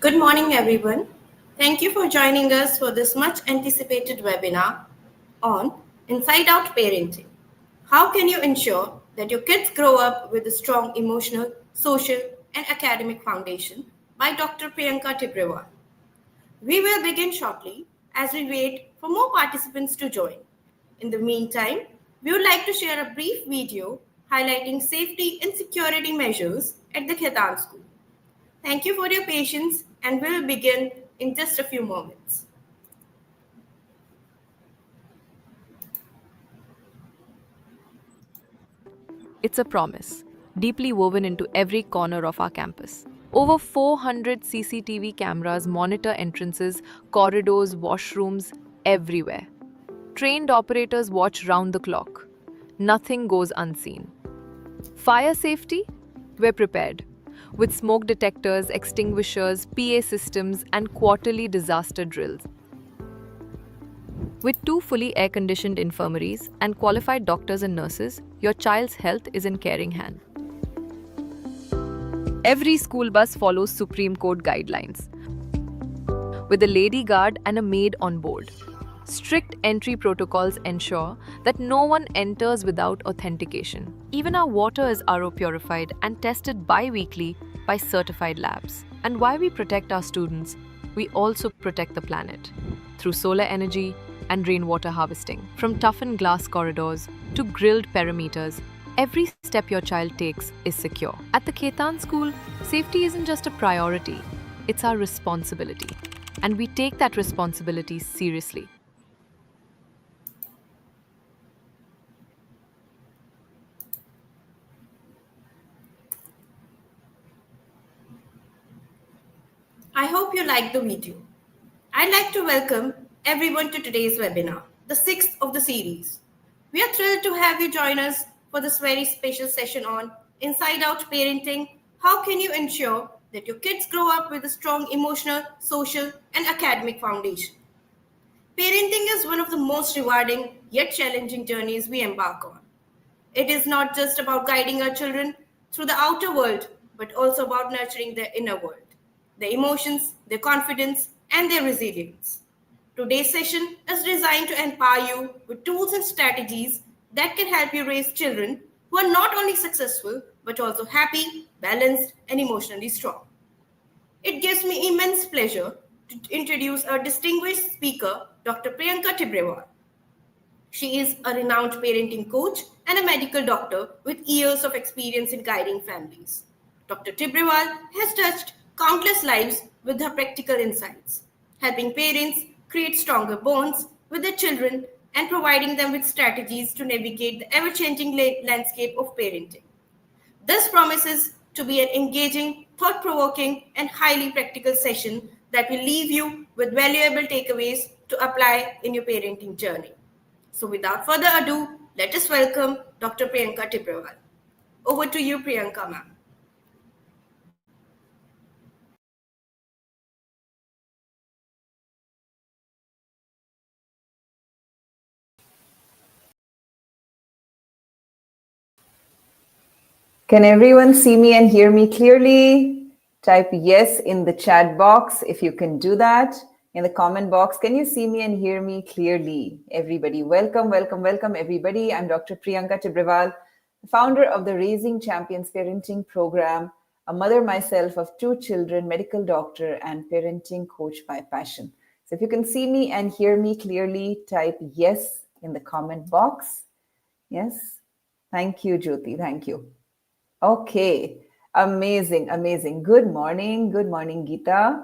Good morning, everyone. Thank you for joining us for this much anticipated webinar on Inside Out Parenting. How can you ensure that your kids grow up with a strong emotional, social, and academic foundation by Dr. Priyanka Tibrewal. We will begin shortly as we wait for more participants to join. In the meantime, we would like to share a brief video highlighting safety and security measures at the Khaitan School. Thank you for your patience and we'll begin in just a few moments. It's a promise, deeply woven into every corner of our campus. Over 400 CCTV cameras monitor entrances, corridors, washrooms, everywhere. Trained operators watch round the clock. Nothing goes unseen. Fire safety? We're prepared. With smoke detectors, extinguishers, PA systems, and quarterly disaster drills. With 2 fully air-conditioned infirmaries and qualified doctors and nurses, your child's health is in caring hands. Every school bus follows Supreme Court guidelines, with a lady guard and a maid on board. Strict entry protocols ensure that no one enters without authentication. Even our water is RO purified and tested bi-weekly by certified labs. And while we protect our students, we also protect the planet through solar energy and rainwater harvesting. From toughened glass corridors to grilled perimeters, every step your child takes is secure. At the Khaitan School, safety isn't just a priority, it's our responsibility. And we take that responsibility seriously. I hope you liked the video. I'd like to welcome everyone to today's webinar, the sixth of the series. We are thrilled to have you join us for this very special session on Inside Out Parenting. How can you ensure that your kids grow up with a strong emotional, social, and academic foundation? Parenting is one of the most rewarding yet challenging journeys we embark on. It is not just about guiding our children through the outer world, but also about nurturing their inner world, their emotions, their confidence, and their resilience. Today's session is designed to empower you with tools and strategies that can help you raise children who are not only successful, but also happy, balanced, and emotionally strong. It gives me immense pleasure to introduce our distinguished speaker, Dr. Priyanka Tibrewal. She is a renowned parenting coach and a medical doctor with years of experience in guiding families. Dr. Tibrewal has touched countless lives with her practical insights, helping parents create stronger bonds with their children and providing them with strategies to navigate the ever-changing landscape of parenting. This promises to be an engaging, thought-provoking, and highly practical session that will leave you with valuable takeaways to apply in your parenting journey. So without further ado, let us welcome Dr. Priyanka Tibrewal. Over to you, Priyanka ma'am. Can everyone see me and hear me clearly? Type yes in the chat box if you can do that. In the comment box, can you see me and hear me clearly? Everybody, welcome, welcome, welcome, everybody. I'm Dr. Priyanka Tibrewal, the founder of the Raising Champions Parenting Program, a mother myself of 2 children, medical doctor, and parenting coach by passion. So if you can see me and hear me clearly, type yes in the comment box. Yes. Thank you, Jyoti. Thank you. Okay, amazing, amazing. Good morning, Geeta.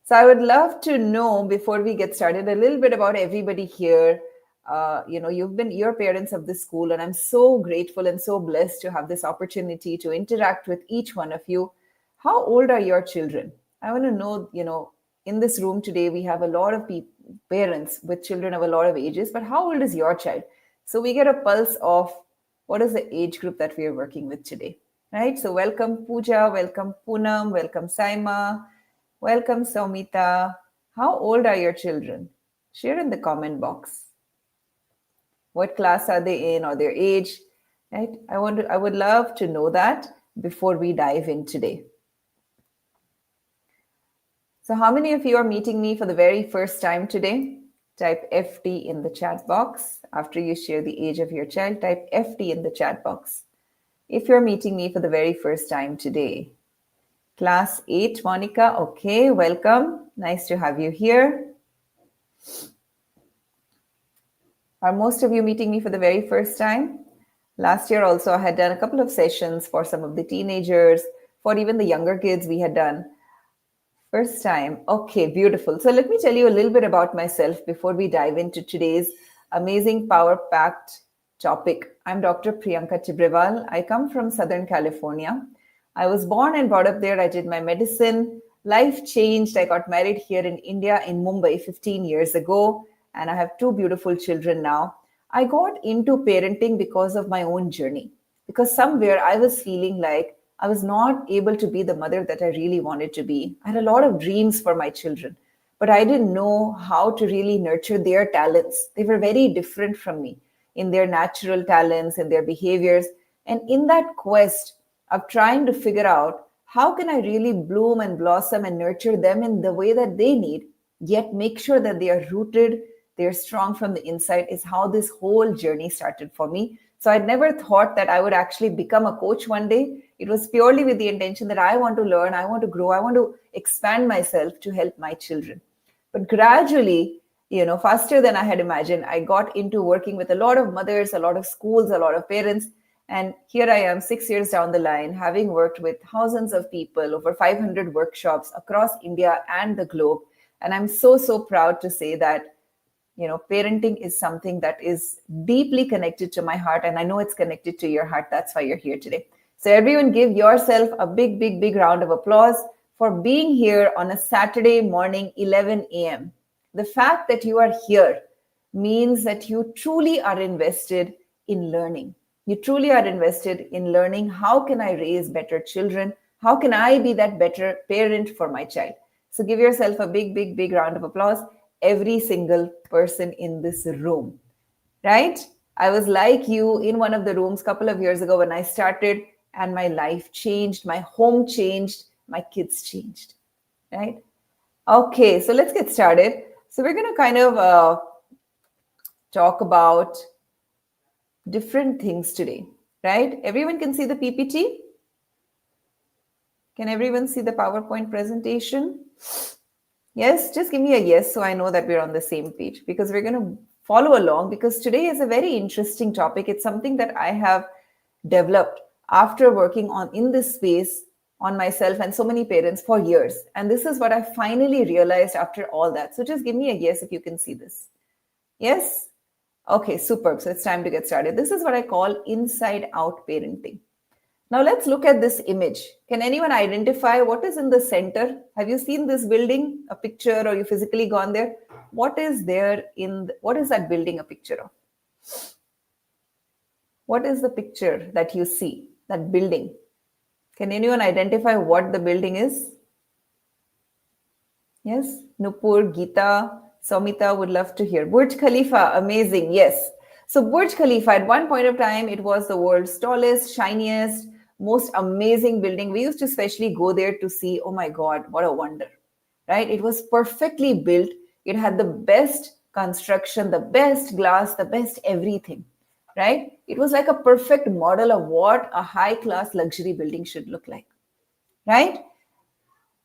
So I would love to know, before we get started, a little bit about everybody here. You're parents of this school, and I'm so grateful and so blessed to have this opportunity to interact with each one of you. How old are your children? I want to know, in this room today, we have a lot of parents with children of a lot of ages, but how old is your child? So we get a pulse of what is the age group that we are working with today, right? So welcome Pooja, welcome Poonam, welcome Saima, welcome Saumita. How old are your children? Share in the comment box. What class are they in or their age, right? I would love to know that before we dive in today. So, how many of you are meeting me for the very first time today? Type FT in the chat box. After you share the age of your child, type FT in the chat box. If you're meeting me for the very first time today. Class 8, Monica. Okay, welcome. Nice to have you here. Are most of you meeting me for the very first time? Last year also, I had done a couple of sessions for some of the teenagers, for even the younger kids we had done. First time. Okay, beautiful. So let me tell you a little bit about myself before we dive into today's amazing power-packed topic. I'm Dr. Priyanka Tibrewal. I come from Southern California. I was born and brought up there. I did my medicine. Life changed. I got married here in India, in Mumbai, 15 years ago, and I have two beautiful children now. I got into parenting because of my own journey, because somewhere I was feeling like I was not able to be the mother that I really wanted to be. I had a lot of dreams for my children, but I didn't know how to really nurture their talents. They were very different from me in their natural talents, in their behaviors. And in that quest of trying to figure out how can I really bloom and blossom and nurture them in the way that they need, yet make sure that they are rooted, they're strong from the inside, is how this whole journey started for me. So I'd never thought that I would actually become a coach one day. It was purely with the intention that I want to learn, I want to grow, I want to expand myself to help my children. But gradually, faster than I had imagined, I got into working with a lot of mothers, a lot of schools, a lot of parents. And here I am 6 years down the line, having worked with thousands of people, over 500 workshops across India and the globe. And I'm so, so proud to say that parenting is something that is deeply connected to my heart, and I know it's connected to your heart. That's why you're here today. So everyone give yourself a big, big, big round of applause for being here on a Saturday morning, 11 a.m. The fact that you are here means that you truly are invested in learning. You truly are invested in learning, how can I raise better children? How can I be that better parent for my child? So give yourself a big, big, big round of applause. Every single person in this room, right? I was like you in one of the rooms a couple of years ago when I started, and my life changed, my home changed, my kids changed, right? Okay, so let's get started. So we're going to kind of talk about different things today, right? Everyone can see the PPT? Can everyone see the PowerPoint presentation? Yes, just give me a yes so I know that we're on the same page, because we're going to follow along, because today is a very interesting topic. It's something that I have developed after working on in this space on myself and so many parents for years. And this is what I finally realized after all that. So just give me a yes if you can see this. Yes? Okay, superb. So it's time to get started. This is what I call inside out parenting. Now let's look at this image. Can anyone identify what is in the center? Have you seen this building, a picture, or you physically gone there? What is there what is that building a picture of? What is the picture that you see, that building? Can anyone identify what the building is? Yes, Nupur, Geeta, Somita would love to hear. Bourj Khalifa, amazing, yes. So Bourj Khalifa, at one point of time, it was the world's tallest, shiniest, most amazing building. We used to especially go there to see, oh my God, what a wonder, right? It was perfectly built. It had the best construction, the best glass, the best everything, right? It was like a perfect model of what a high-class luxury building should look like, right?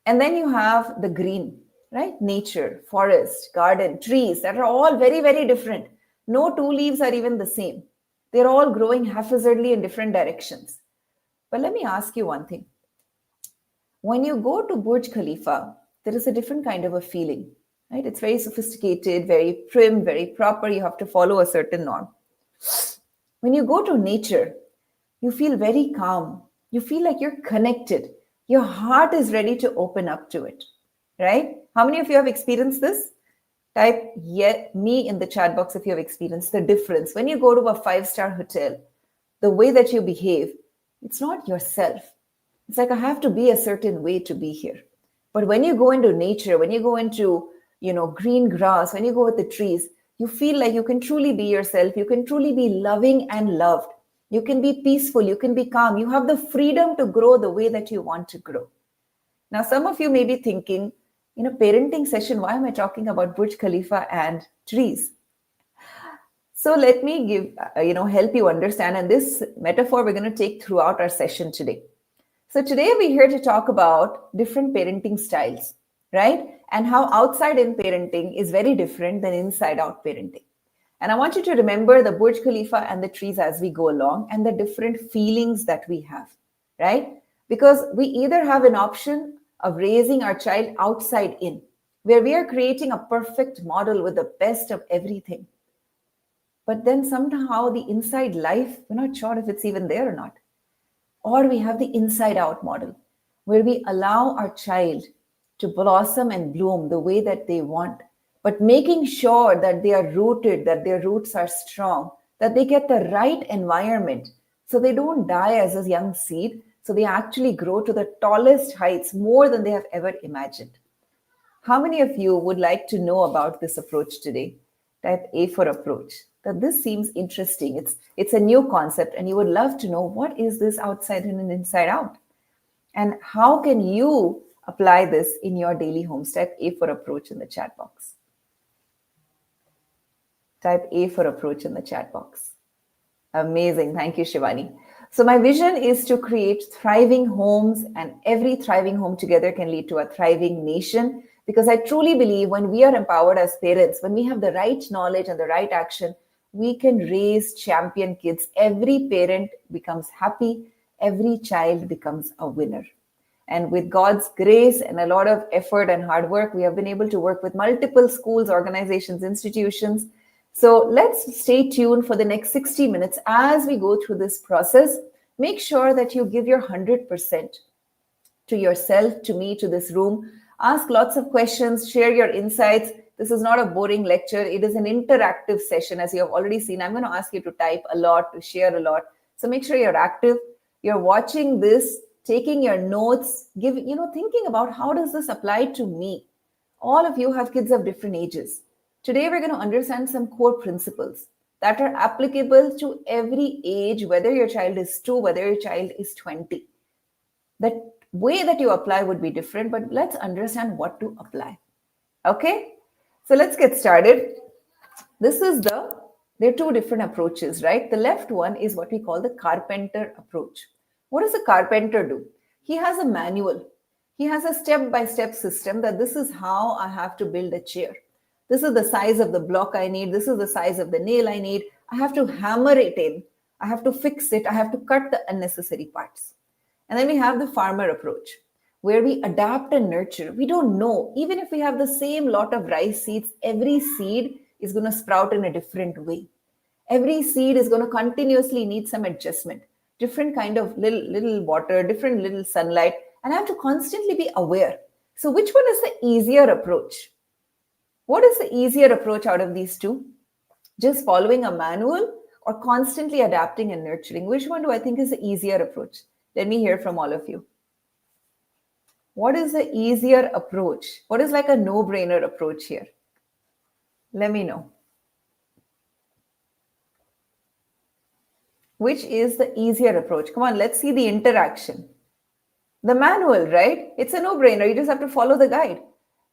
And then you have the green, right? Nature, forest, garden, trees that are all very, very different. No two leaves are even the same. They're all growing haphazardly in different directions. But let me ask you one thing. When you go to Burj Khalifa, there is a different kind of a feeling, right? It's very sophisticated, very prim, very proper. You have to follow a certain norm. When you go to nature, you feel very calm. You feel like you're connected. Your heart is ready to open up to it, right? How many of you have experienced this? Type me in the chat box if you have experienced the difference. When you go to a 5-star hotel, the way that you behave, it's not yourself. It's like I have to be a certain way to be here. But when you go into nature, when you go into, green grass, when you go with the trees, you feel like you can truly be yourself. You can truly be loving and loved. You can be peaceful. You can be calm. You have the freedom to grow the way that you want to grow. Now, some of you may be thinking, In a parenting session, why am I talking about Burj Khalifa and trees? So let me help you understand. And this metaphor we're going to take throughout our session today. So today we're here to talk about different parenting styles, right? And how outside in parenting is very different than inside out parenting. And I want you to remember the Burj Khalifa and the trees as we go along and the different feelings that we have, right? Because we either have an option of raising our child outside in, where we are creating a perfect model with the best of everything. But then somehow the inside life, we're not sure if it's even there or not. Or we have the inside out model, where we allow our child to blossom and bloom the way that they want, but making sure that they are rooted, that their roots are strong, that they get the right environment so they don't die as a young seed, so they actually grow to the tallest heights more than they have ever imagined. How many of you would like to know about this approach today? Type A for approach. That this seems interesting. It's a new concept, and you would love to know what is this outside in and inside out, and how can you apply this in your daily homes. Type A for approach in the chat box. Type A for approach in the chat box. Amazing. Thank you, Shivani. So my vision is to create thriving homes, and every thriving home together can lead to a thriving nation. Because I truly believe when we are empowered as parents, when we have the right knowledge and the right action, we can raise champion kids. Every parent becomes happy. Every child becomes a winner. And with God's grace and a lot of effort and hard work, we have been able to work with multiple schools, organizations, institutions. So let's stay tuned for the next 60 minutes as we go through this process. Make sure that you give your 100% to yourself, to me, to this room. Ask lots of questions, share your insights. This is not a boring lecture. It is an interactive session, as you have already seen. I'm going to ask you to type a lot, to share a lot. So make sure you're active. You're watching this, taking your notes, thinking about how does this apply to me? All of you have kids of different ages. Today, we're going to understand some core principles that are applicable to every age, whether your child is 2, whether your child is 20. The way that you apply would be different, but let's understand what to apply. Okay? So let's get started. There are two different approaches, right? The left one is what we call the Carpenter approach. What does a carpenter do? He has a manual. He has a step-by-step system that this is how I have to build a chair. This is the size of the block I need. This is the size of the nail I need. I have to hammer it in. I have to fix it. I have to cut the unnecessary parts. And then we have the farmer approach, where we adapt and nurture. We don't know. Even if we have the same lot of rice seeds, every seed is going to sprout in a different way. Every seed is going to continuously need some adjustment, different kind of little water, different little sunlight, and I have to constantly be aware. So which one is the easier approach? What is the easier approach out of these two? Just following a manual or constantly adapting and nurturing? Which one do I think is the easier approach? Let me hear from all of you. What is the easier approach? What is like a no-brainer approach here? Let me know. Which is the easier approach? Come on, let's see the interaction. The manual, right? It's a no-brainer. You just have to follow the guide.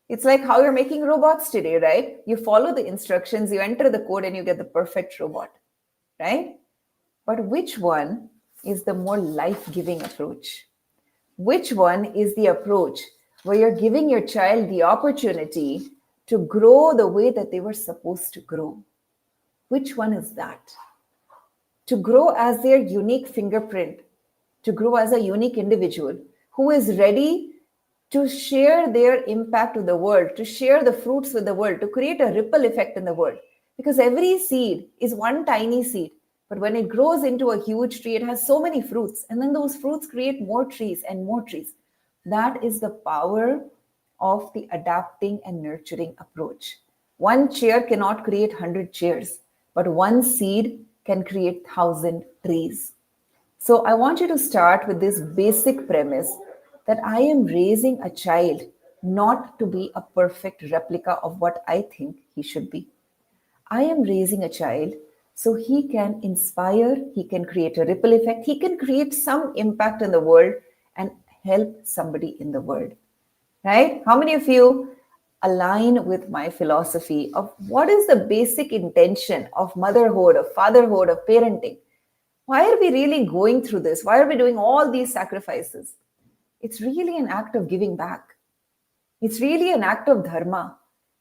It's like how you're making robots today, right? You follow the instructions, you enter the code, and you get the perfect robot, right? But which one is the more life-giving approach? Which one is the approach where you're giving your child the opportunity to grow the way that they were supposed to grow? Which one is that? To grow as their unique fingerprint, to grow as a unique individual who is ready to share their impact with the world, to share the fruits with the world, to create a ripple effect in the world. Because every seed is one tiny seed, but when it grows into a huge tree, it has so many fruits, and then those fruits create more trees and more trees. That is the power of the adapting and nurturing approach. One chair cannot create 100 chairs, but one seed can create 1,000 trees. So I want you to start with this basic premise that I am raising a child not to be a perfect replica of what I think he should be. I am raising a child so he can inspire, he can create a ripple effect, he can create some impact in the world and help somebody in the world. right? How many of you align with my philosophy of what is the basic intention of motherhood, of fatherhood, of parenting? Why are we really going through this? Why are we doing all these sacrifices? It's really an act of giving back. It's really an act of dharma.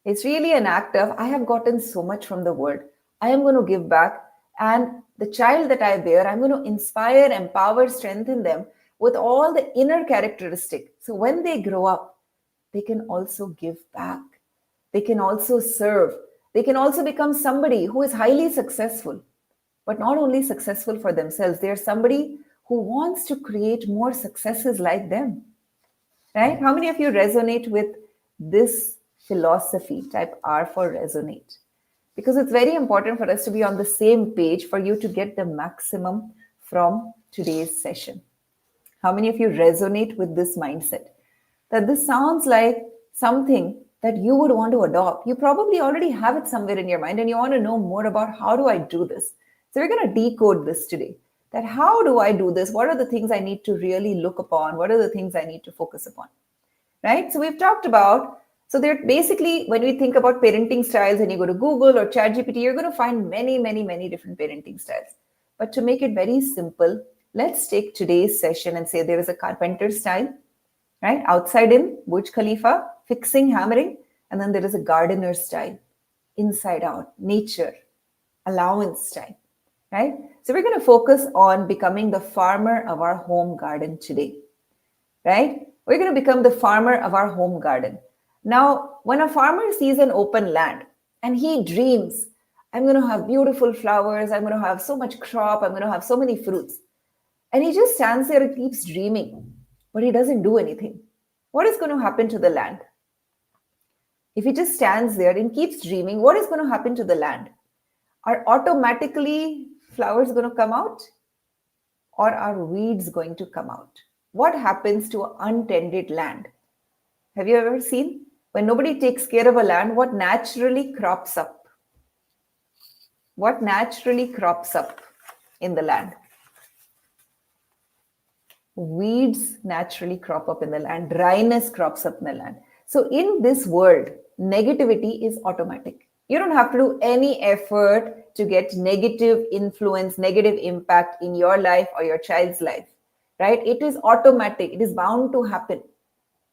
It's really an act of, I have gotten so much from the world. I am going to give back. And the child that I bear, I'm going to inspire, empower, strengthen them with all the inner characteristic. So when they grow up, they can also give back. They can also serve. They can also become somebody who is highly successful, but not only successful for themselves. They are somebody who wants to create more successes like them. Right? How many of you resonate with this philosophy? Type R for resonate. Because it's very important for us to be on the same page for you to get the maximum from today's session. How many of you resonate with this mindset? That this sounds like something that you would want to adopt. You probably already have it somewhere in your mind and you want to know more about how do I do this. So we're going to decode this today. That how do I do this? What are the things I need to really look upon? What are the things I need to focus upon? Right? So we've talked about, so they're basically, when we think about parenting styles and you go to Google or ChatGPT, you're going to find many, many, many different parenting styles. But to make it very simple, let's take today's session and say there is a Carpenter style, right? Outside in, Bourj Khalifa, fixing, hammering. And then there is a gardener style, inside out, nature, allowance style, right? So we're going to focus on becoming the farmer of our home garden today, right? We're going to become the farmer of our home garden. Now, when a farmer sees an open land and he dreams, I'm going to have beautiful flowers, I'm going to have so much crop, I'm going to have so many fruits. And he just stands there and keeps dreaming, but he doesn't do anything. What is going to happen to the land? If he just stands there and keeps dreaming, what is going to happen to the land? Are automatically flowers going to come out? Or are weeds going to come out? What happens to untended land? Have you ever seen? When nobody takes care of a land, what naturally crops up? What naturally crops up in the land? Weeds naturally crop up in the land. Dryness crops up in the land. So in this world, negativity is automatic. You don't have to do any effort to get negative influence, negative impact in your life or your child's life, right? It is automatic. It is bound to happen.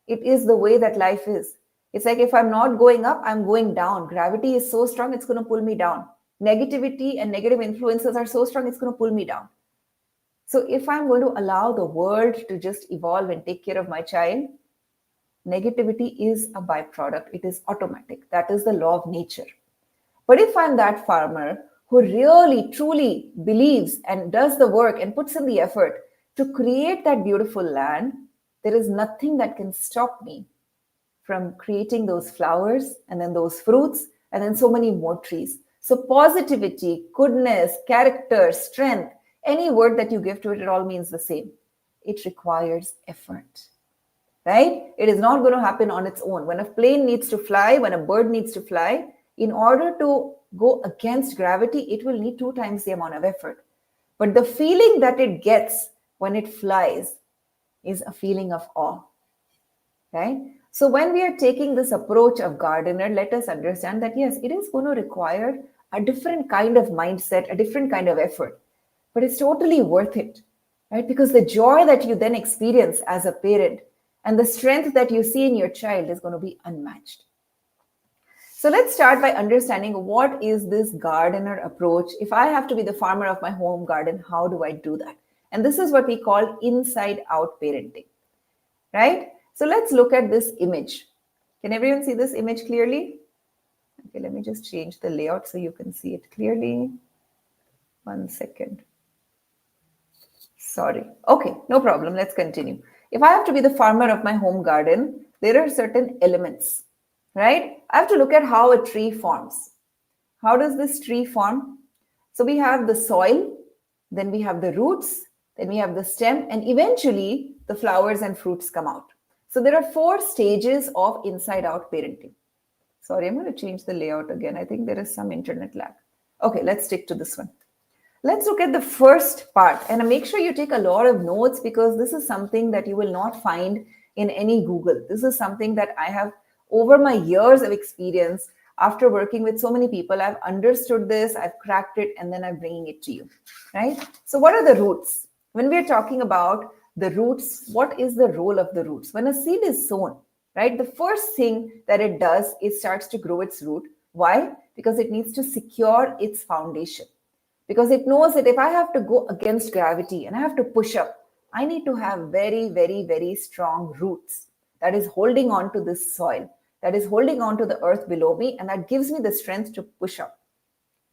It is the way that life is. It's like if I'm not going up, I'm going down. Gravity is so strong, it's going to pull me down. Negativity and negative influences are so strong, it's going to pull me down. So if I'm going to allow the world to just evolve and take care of my child, negativity is a byproduct. It is automatic. That is the law of nature. But if I'm that farmer who really, truly believes and does the work and puts in the effort to create that beautiful land, there is nothing that can stop me from creating those flowers and then those fruits and then so many more trees. So positivity, goodness, character, strength, any word that you give to it, it all means the same. It requires effort, right? It is not going to happen on its own. When a plane needs to fly, when a bird needs to fly, in order to go against gravity, it will need 2 times the amount of effort. But the feeling that it gets when it flies is a feeling of awe, right? So when we are taking this approach of gardener, let us understand that yes, it is going to require a different kind of mindset, a different kind of effort, but it's totally worth it, right? Because the joy that you then experience as a parent and the strength that you see in your child is going to be unmatched. So let's start by understanding what is this gardener approach. If I have to be the farmer of my home garden, how do I do that? And this is what we call inside out parenting, right? So let's look at this image. Can everyone see this image clearly? Okay, let me just change the layout so you can see it clearly. 1 second. Sorry. Okay, no problem. Let's continue. If I have to be the farmer of my home garden, there are certain elements, right? I have to look at how a tree forms. How does this tree form? So we have the soil, then we have the roots, then we have the stem, and eventually the flowers and fruits come out. So there are 4 stages of inside out parenting. Sorry, I'm going to change the layout again. I think there is some internet lag. Okay, let's stick to this one. Let's look at the first part and make sure you take a lot of notes because this is something that you will not find in any Google. This is something that I have, over my years of experience, after working with so many people, I've understood this, I've cracked it, and then I'm bringing it to you, right? So what are the roots? When we're talking about the roots, what is the role of the roots? When a seed is sown, right, the first thing that it does is starts to grow its root. Why? Because it needs to secure its foundation. Because it knows that if I have to go against gravity and I have to push up, I need to have very, very, very strong roots that is holding on to this soil, that is holding on to the earth below me, and that gives me the strength to push up,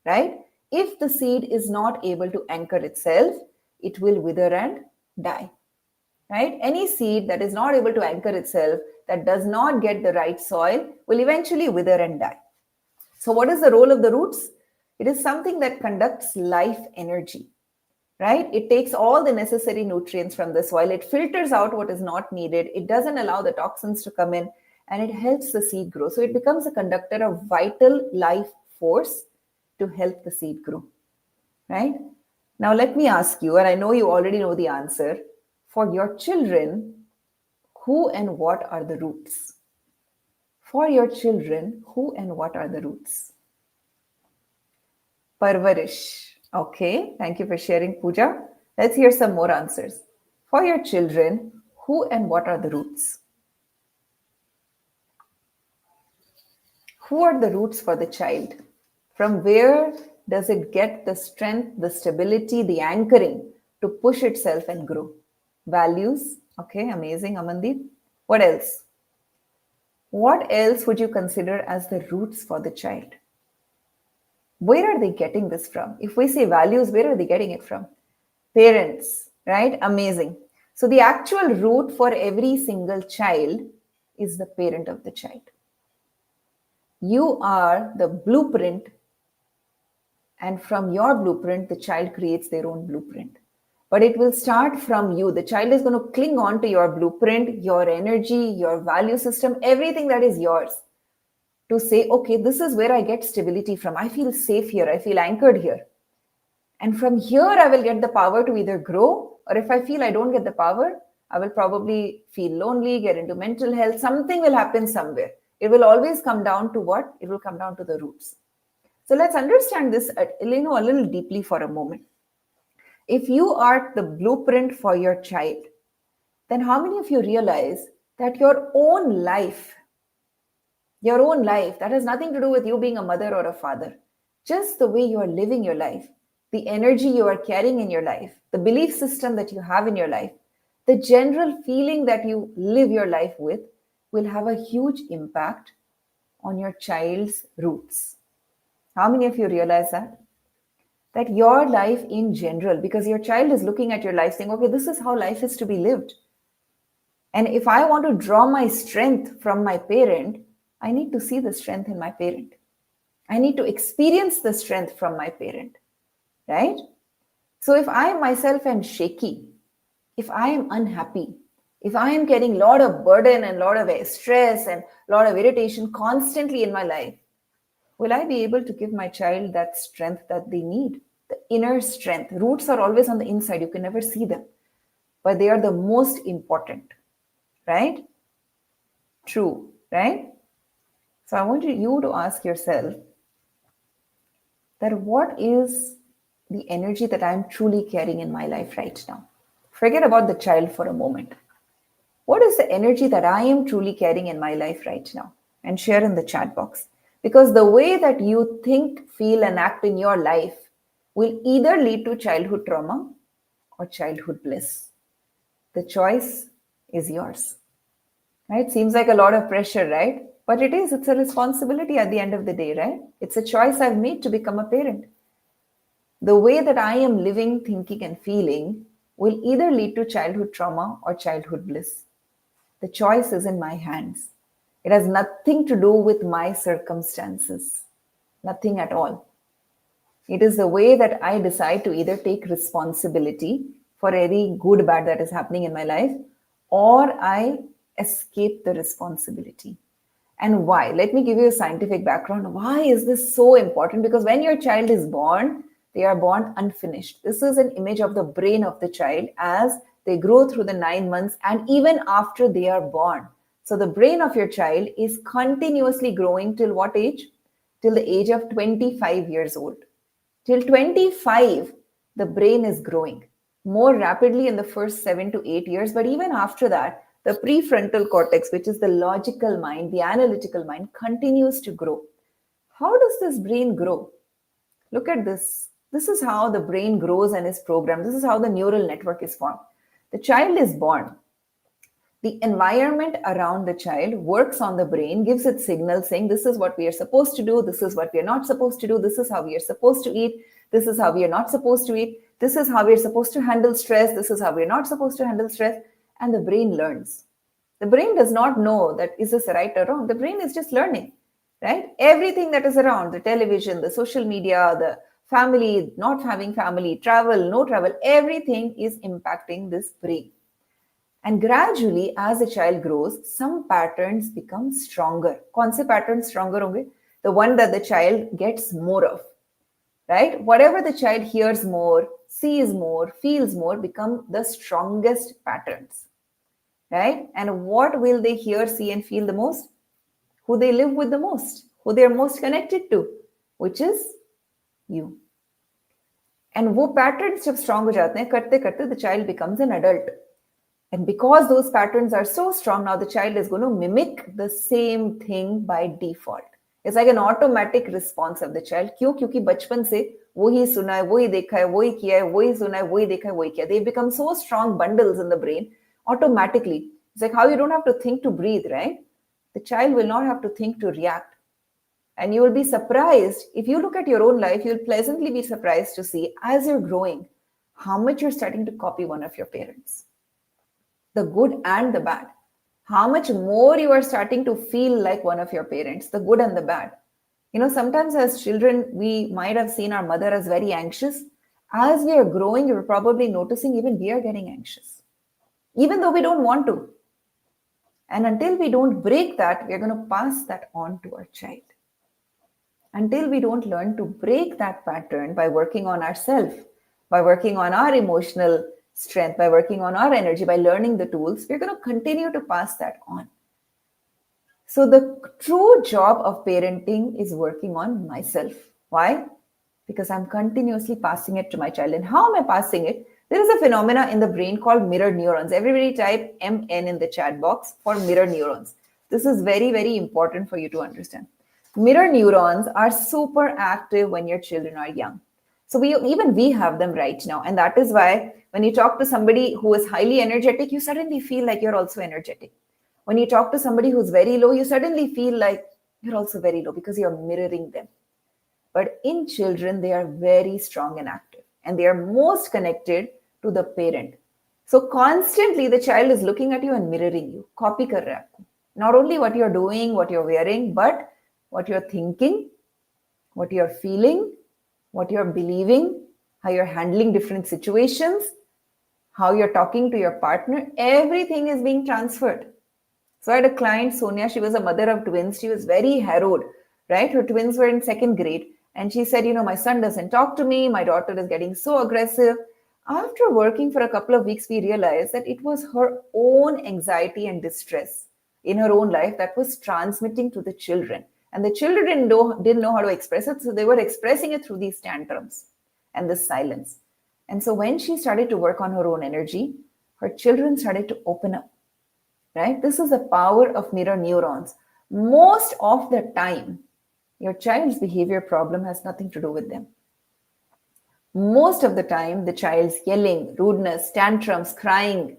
right? If the seed is not able to anchor itself, it will wither and die, right? Any seed that is not able to anchor itself, that does not get the right soil, will eventually wither and die. So what is the role of the roots? It is something that conducts life energy, right? It takes all the necessary nutrients from the soil. It filters out what is not needed. It doesn't allow the toxins to come in, and it helps the seed grow. So it becomes a conductor of vital life force to help the seed grow, right? Now let me ask you, and I know you already know the answer, for your children, who and what are the roots? For your children, who and what are the roots? Parvarish. Okay, thank you for sharing, Pooja. Let's hear some more answers. For your children, who and what are the roots? Who are the roots for the child? From where does it get the strength, the stability, the anchoring to push itself and grow? Values. Okay, amazing, Amandeep. What else? What else would you consider as the roots for the child? Where are they getting this from? If we say values, where are they getting it from? Parents, right? Amazing. So the actual root for every single child is the parent of the child. You are the blueprint, and from your blueprint, the child creates their own blueprint. But it will start from you. The child is going to cling on to your blueprint, your energy, your value system, everything that is yours, to say, okay, this is where I get stability from. I feel safe here. I feel anchored here. And from here, I will get the power to either grow, or if I feel I don't get the power, I will probably feel lonely, get into mental health. Something will happen somewhere. It will always come down to what? It will come down to the roots. So let's understand this a little deeply for a moment. If you are the blueprint for your child, then how many of you realize that your own life, that has nothing to do with you being a mother or a father, just the way you are living your life, the energy you are carrying in your life, the belief system that you have in your life, the general feeling that you live your life with, will have a huge impact on your child's roots. How many of you realize that? That your life in general, because your child is looking at your life saying, okay, this is how life is to be lived. And if I want to draw my strength from my parent, I need to see the strength in my parent. I need to experience the strength from my parent, right? So if I myself am shaky, if I am unhappy, if I am carrying a lot of burden and a lot of stress and a lot of irritation constantly in my life, will I be able to give my child that strength that they need? The inner strength. Roots are always on the inside. You can never see them, but they are the most important, right? True, right? So I want you to ask yourself that what is the energy that I'm truly carrying in my life right now? Forget about the child for a moment. What is the energy that I am truly carrying in my life right now? And share in the chat box. Because the way that you think, feel, and act in your life will either lead to childhood trauma or childhood bliss. The choice is yours. Right? Seems like a lot of pressure, right? But it is. It's a responsibility at the end of the day, right? It's a choice I've made to become a parent. The way that I am living, thinking, and feeling will either lead to childhood trauma or childhood bliss. The choice is in my hands. It has nothing to do with my circumstances. Nothing at all. It is the way that I decide to either take responsibility for any good, bad that is happening in my life, or I escape the responsibility. And why? Let me give you a scientific background. Why is this so important? Because when your child is born, they are born unfinished. This is an image of the brain of the child as They grow through the 9 months and even after they are born. So the brain of your child is continuously growing till what age? Till the age of 25 years old. Till 25, the brain is growing more rapidly in the first 7 to 8 years. But even after that, the prefrontal cortex, which is the logical mind, the analytical mind, continues to grow. How does this brain grow? Look at this. This is how the brain grows and is programmed. This is how the neural network is formed. The child is born. The environment around the child works on the brain, gives it signals saying this is what we are supposed to do, this is what we are not supposed to do, this is how we are supposed to eat, this is how we are not supposed to eat, this is how we are supposed to handle stress, this is how we are not supposed to handle stress, and the brain learns. The brain does not know that is this right or wrong. The brain is just learning, right? Everything that is around, the television, the social media, the family, not having family, travel, no travel, everything is impacting this brain. And gradually, as the child grows, some patterns become stronger. कौन से patterns stronger होंगे? The one that the child gets more of, right? Whatever the child hears more, sees more, feels more, become the strongest patterns, right? And what will they hear, see, and feel the most? Who they live with the most, who they are most connected to, which is you. And वो patterns जब strong हो जाते हैं, करते करते the child becomes an adult. And because those patterns are so strong, now the child is going to mimic the same thing by default. It's like an automatic response of the child. क्यों? क्योंकि बचपन से वही सुना है, वही देखा है, वही किया है, वही सुना है, वही देखा है, वही किया. They become so strong bundles in the brain automatically. It's like how you don't have to think to breathe, right? The child will not have to think to react. And you will be surprised, if you look at your own life, you'll pleasantly be surprised to see, as you're growing, how much you're starting to copy one of your parents. The good and the bad. How much more you are starting to feel like one of your parents, the good and the bad. You know, sometimes as children, we might have seen our mother as very anxious. As we are growing, you're probably noticing even we are getting anxious, even though we don't want to. And until we don't break that, we're going to pass that on to our child. Until we don't learn to break that pattern by working on ourselves, by working on our emotional strength, by working on our energy, by learning the tools, we're going to continue to pass that on. So the true job of parenting is working on myself. Why? Because I'm continuously passing it to my child. And how am I passing it? There is a phenomena in the brain called mirror neurons. Everybody type MN in the chat box for mirror neurons. This is very, very important for you to understand. Mirror neurons are super active when your children are young. So we have them right now. And that is why when you talk to somebody who is highly energetic, you suddenly feel like you're also energetic. When you talk to somebody who's very low, you suddenly feel like you're also very low because you're mirroring them. But in children, they are very strong and active. And they are most connected to the parent. So constantly the child is looking at you and mirroring you. Copy kar raha hai. Not only what you're doing, what you're wearing, but what you're thinking, what you're feeling, what you're believing, how you're handling different situations, how you're talking to your partner, everything is being transferred. So I had a client, Sonia, she was a mother of twins. She was very harrowed, right? Her twins were in second grade. And she said, you know, my son doesn't talk to me. My daughter is getting so aggressive. After working for a couple of weeks, we realized that it was her own anxiety and distress in her own life that was transmitting to the children. And the children didn't know how to express it. So they were expressing it through these tantrums and this silence. And so when she started to work on her own energy, her children started to open up, right? This is the power of mirror neurons. Most of the time, your child's behavior problem has nothing to do with them. Most of the time, the child's yelling, rudeness, tantrums, crying,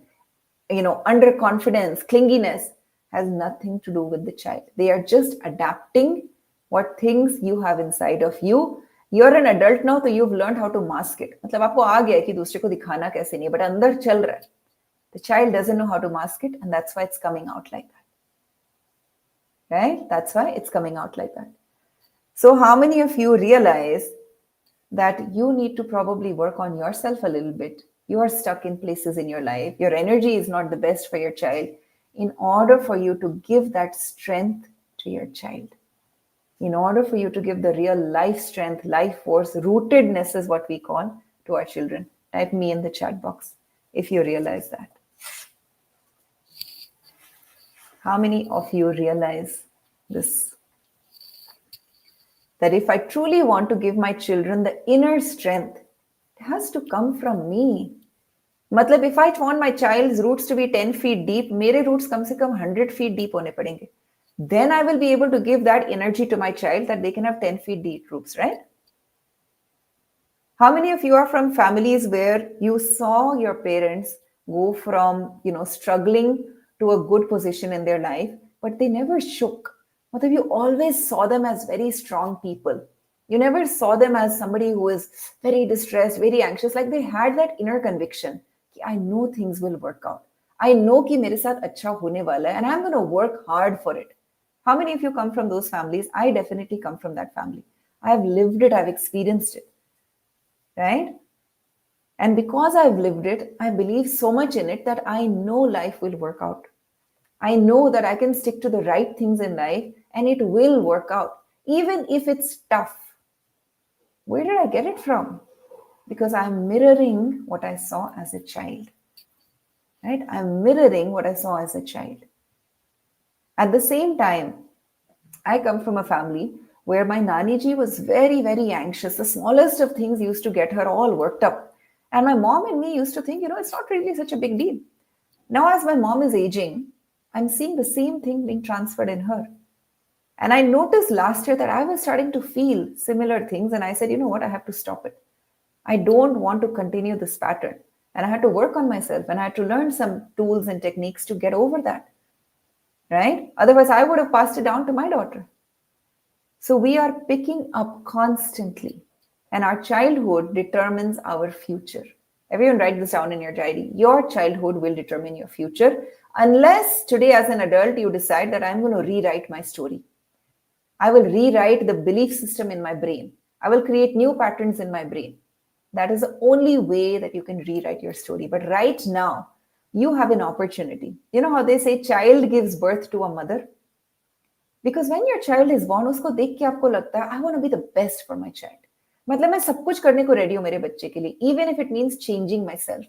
underconfidence, clinginess has nothing to do with the child. They are just adapting what things you have inside of you. You're an adult now, so you've learned how to mask it. मतलब आपको आ गया है कि दूसरे को दिखाना कैसे नहीं, but अंदर चल रहा है. The child doesn't know how to mask it, and that's why it's coming out like that. Right? That's why it's coming out like that. So how many of you realize that you need to probably work on yourself a little bit? You are stuck in places in your life. Your energy is not the best for your child. In order for you to give that strength to your child, in order for you to give the real life strength, life force, rootedness is what we call to our children. Type me in the chat box. if you realize that? How many of you realize this? That if I truly want to give my children the inner strength, it has to come from me. मतलब if I want my child's roots to be 10 feet deep, मेरे roots कम से कम 100 feet deep होने पड़ेंगे. Then I will be able to give that energy to my child that they can have 10 feet deep roots, right? How many of you are from families where you saw your parents go from, struggling to a good position in their life, but they never shook? Matlab, you always saw them as very strong people. You never saw them as somebody who is very distressed, very anxious. Like they had that inner conviction. I know things will work out. I know कि मेरे साथ अच्छा होने वाला है, and I'm going to work hard for it. How many of you come from those families? I definitely come from that family. I've lived it. I've experienced it. Right? And because I've lived it, I believe so much in it that I know life will work out. I know that I can stick to the right things in life and it will work out, even if it's tough. Where did I get it from? Because I'm mirroring what I saw as a child. Right? I'm mirroring what I saw as a child. At the same time, I come from a family where my Nani ji was very, very anxious. The smallest of things used to get her all worked up. And my mom and me used to think, it's not really such a big deal. Now, as my mom is aging, I'm seeing the same thing being transferred in her. And I noticed last year that I was starting to feel similar things. And I said, you know what, I have to stop it. I don't want to continue this pattern. And I had to work on myself and I had to learn some tools and techniques to get over that. Right? Otherwise, I would have passed it down to my daughter. So we are picking up constantly, and our childhood determines our future. Everyone write this down in your diary. Your childhood will determine your future unless today as an adult you decide that I'm going to rewrite my story. I will rewrite the belief system in my brain. I will create new patterns in my brain. That is the only way that you can rewrite your story. But right now, you have an opportunity. You know how they say child gives birth to a mother? Because when your child is born, उसको देख के आपको लगता है I want to be the best for my child. मतलब मैं सब कुछ करने को रेडी हूँ मेरे बच्चे के लिए, even if it means changing myself.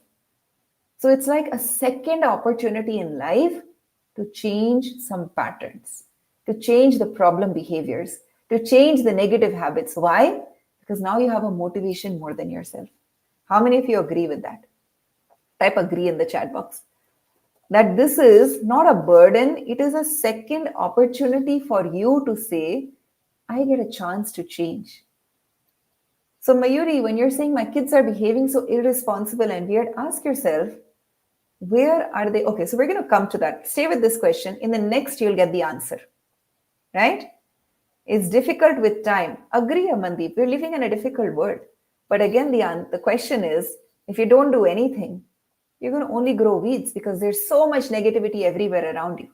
So it's like a second opportunity in life to change some patterns, to change the problem behaviors, to change the negative habits. Why? Because now you have a motivation more than yourself. How many of you agree with that? Type agree in the chat box. That this is not a burden, it is a second opportunity for you to say, I get a chance to change. So Mayuri, when you're saying my kids are behaving so irresponsible and weird, ask yourself, where are they? Okay, so we're going to come to that. Stay with this question. In the next, you'll get the answer. Right? It's difficult with time. Agree, Amandeep. We're living in a difficult world. But again, the question is, if you don't do anything, you're going to only grow weeds because there's so much negativity everywhere around you,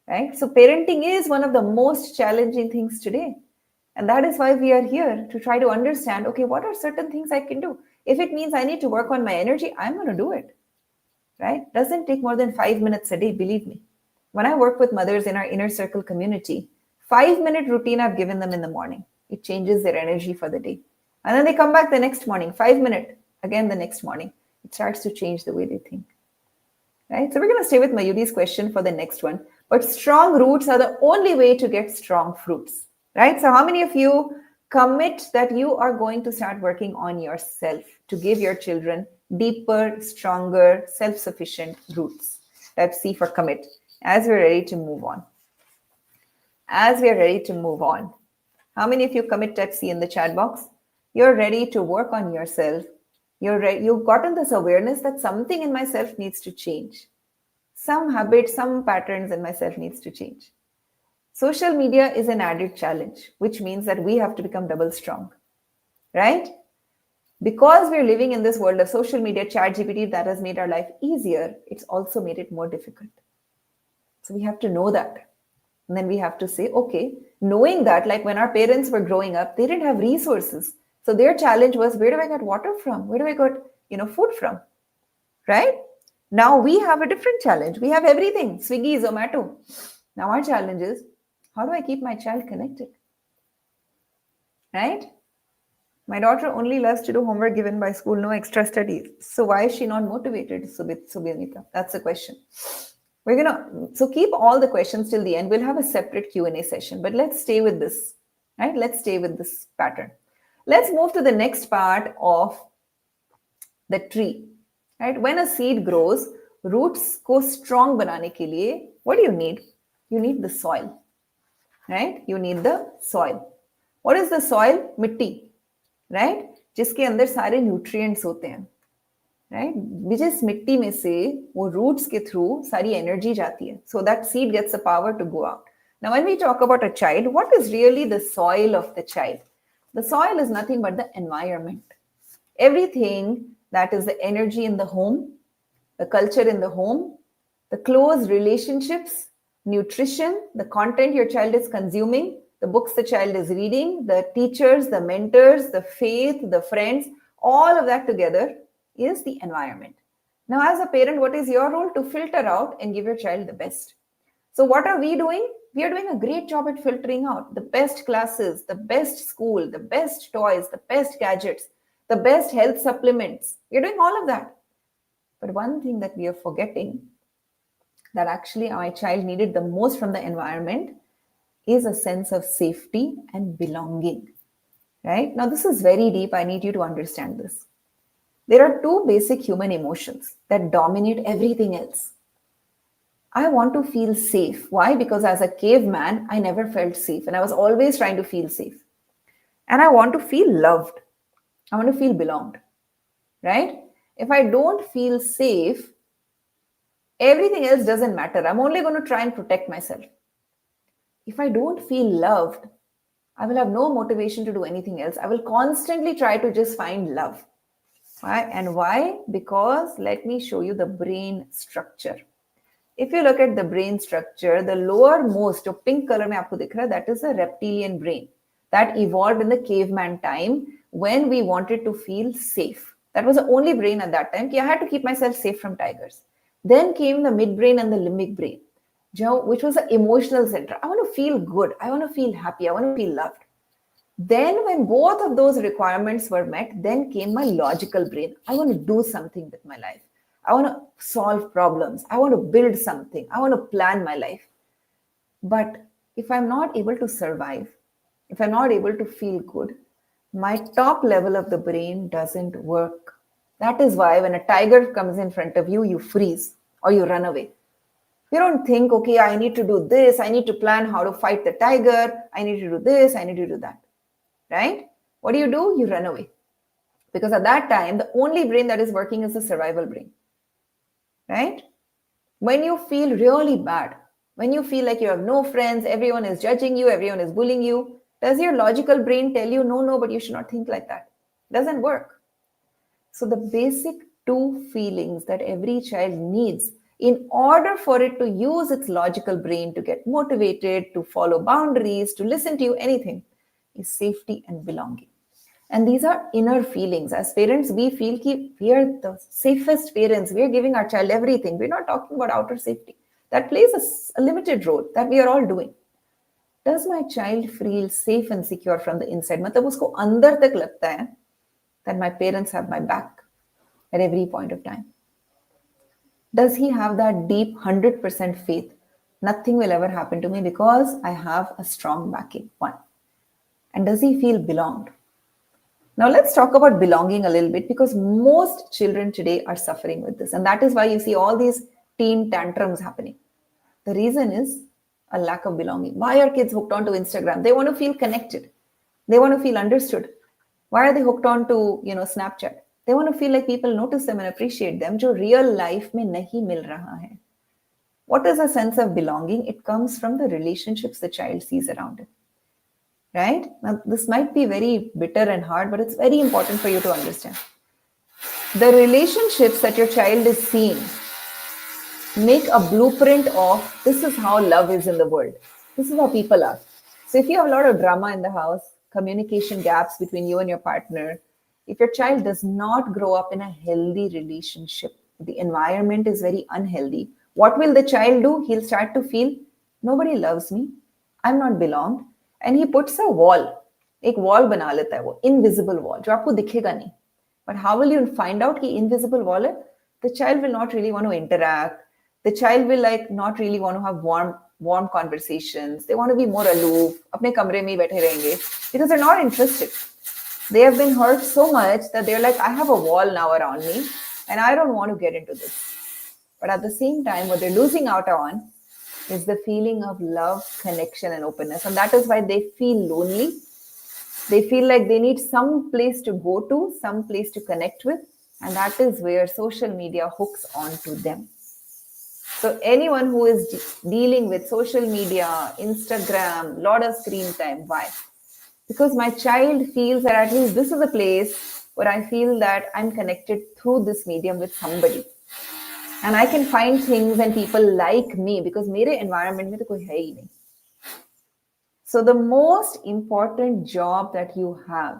right? So parenting is one of the most challenging things today. And that is why we are here to try to understand, okay, what are certain things I can do? If it means I need to work on my energy, I'm going to do it, right? Doesn't take more than 5 minutes a day, believe me. When I work with mothers in our inner circle community, 5-minute routine I've given them in the morning. It changes their energy for the day. And then they come back the next morning, 5-minute, again the next morning. It starts to change the way they think. Right? So we're going to stay with Mayuri's question for the next one. But strong roots are the only way to get strong fruits. Right? So how many of you commit that you are going to start working on yourself to give your children deeper, stronger, self-sufficient roots? Type C for commit. As we're ready to move on. As we're ready to move on. How many of you commit type C in the chat box? You're ready to work on yourself. You've gotten this awareness that something in myself needs to change. Some habits, some patterns in myself needs to change. Social media is an added challenge, which means that we have to become double strong, right? Because we're living in this world of social media, ChatGPT, that has made our life easier, it's also made it more difficult. So we have to know that. And then we have to say, okay, knowing that, like when our parents were growing up, they didn't have resources. So their challenge was, where do I get water from? Where do I get, food from? Right? Now we have a different challenge. We have everything, Swiggy, Zomato. Now our challenge is, how do I keep my child connected? Right? My daughter only loves to do homework given by school, no extra studies. So why is she not motivated, Subhamita? That's the question. So keep all the questions till the end. We'll have a separate Q&A session, but let's stay with this, right? Let's stay with this pattern. Let's move to the next part of the tree, right? When a seed grows, roots को strong बनाने के लिए, what do you need? You need the soil, right? You need the soil. What is the soil? मिट्टी, right? जिसके अंदर सारे nutrients होते हैं, right? जिस मिट्टी में से वो roots के through सारी energy जाती है, so that seed gets the power to go out. Now, when we talk about a child, what is really the soil of the child? The soil is nothing but the environment. Everything that is the energy in the home, the culture in the home, the close relationships, nutrition, the content your child is consuming, the books the child is reading, the teachers, the mentors, the faith, the friends, all of that together is the environment. Now, as a parent, what is your role? To filter out and give your child the best. So what are we doing? We are doing a great job at filtering out the best classes, the best school, the best toys, the best gadgets, the best health supplements. We're doing all of that. But one thing that we are forgetting, that actually my child needed the most from the environment, is a sense of safety and belonging. Right? Now, this is very deep. I need you to understand this. There are two basic human emotions that dominate everything else. I want to feel safe. Why? Because as a caveman, I never felt safe and I was always trying to feel safe. And I want to feel loved. I want to feel belonged, right? If I don't feel safe, everything else doesn't matter. I'm only going to try and protect myself. If I don't feel loved, I will have no motivation to do anything else. I will constantly try to just find love. Why? And why? Because let me show you the brain structure. If you look at the brain structure, the lowermost, जो pink color में आपको दिख रहा है, that is a reptilian brain that evolved in the caveman time when we wanted to feel safe. That was the only brain at that time. I had to keep myself safe from tigers. Then came the midbrain and the limbic brain, which was the emotional center. I want to feel good. I want to feel happy. I want to feel loved. Then when both of those requirements were met, then came my logical brain. I want to do something with my life. I want to solve problems. I want to build something. I want to plan my life. But if I'm not able to survive, if I'm not able to feel good, my top level of the brain doesn't work. That is why when a tiger comes in front of you, you freeze or you run away. You don't think, okay, I need to do this. I need to plan how to fight the tiger. I need to do this. I need to do that. Right? What do? You run away. Because at that time, the only brain that is working is the survival brain. Right? When you feel really bad, when you feel like you have no friends, everyone is judging you, everyone is bullying you, does your logical brain tell you, no, but you should not think like that? It doesn't work. So the basic two feelings that every child needs in order for it to use its logical brain to get motivated, to follow boundaries, to listen to you, anything, is safety and belonging. And these are inner feelings. As parents, we feel that we are the safest parents. We are giving our child everything. We're not talking about outer safety. That plays a limited role that we are all doing. Does my child feel safe and secure from the inside? मतलब उसको अंदर तक लगता है that my parents have my back at every point of time. Does he have that deep 100% faith? Nothing will ever happen to me because I have a strong backing. One. And does he feel belonged? Now let's talk about belonging a little bit because most children today are suffering with this. And that is why you see all these teen tantrums happening. The reason is a lack of belonging. Why are kids hooked onto Instagram? They want to feel connected. They want to feel understood. Why are they hooked on to, Snapchat? They want to feel like people notice them and appreciate them, जो real life में नहीं मिल रहा है. What is a sense of belonging? It comes from the relationships the child sees around him. Right? Now, this might be very bitter and hard, but it's very important for you to understand. The relationships that your child is seeing make a blueprint of this is how love is in the world. This is how people are. So if you have a lot of drama in the house, communication gaps between you and your partner, if your child does not grow up in a healthy relationship, the environment is very unhealthy, what will the child do? He'll start to feel, nobody loves me. I'm not belonged. And he puts a wall. एक wall बना लेता है, वो invisible wall जो आपको दिखेगा नहीं. But how will you find out कि invisible wall है? The child will not really want to interact. The child will like not really want to have warm conversations. They want to be more aloof. अपने कमरे में ही बैठे रहेंगे because they're not interested. They have been hurt so much that they're like, I have a wall now around me and I don't want to get into this. But at the same time, what they're losing out on is the feeling of love, connection, and openness. And that is why they feel lonely. They feel like they need some place to go to, some place to connect with. And that is where social media hooks onto them. So anyone who is dealing with social media, Instagram, lot of screen time, why? Because my child feels that at least this is a place where I feel that I'm connected through this medium with somebody. And I can find things and people like me because मेरे environment में तो कोई है ही नहीं. So the most important job that you have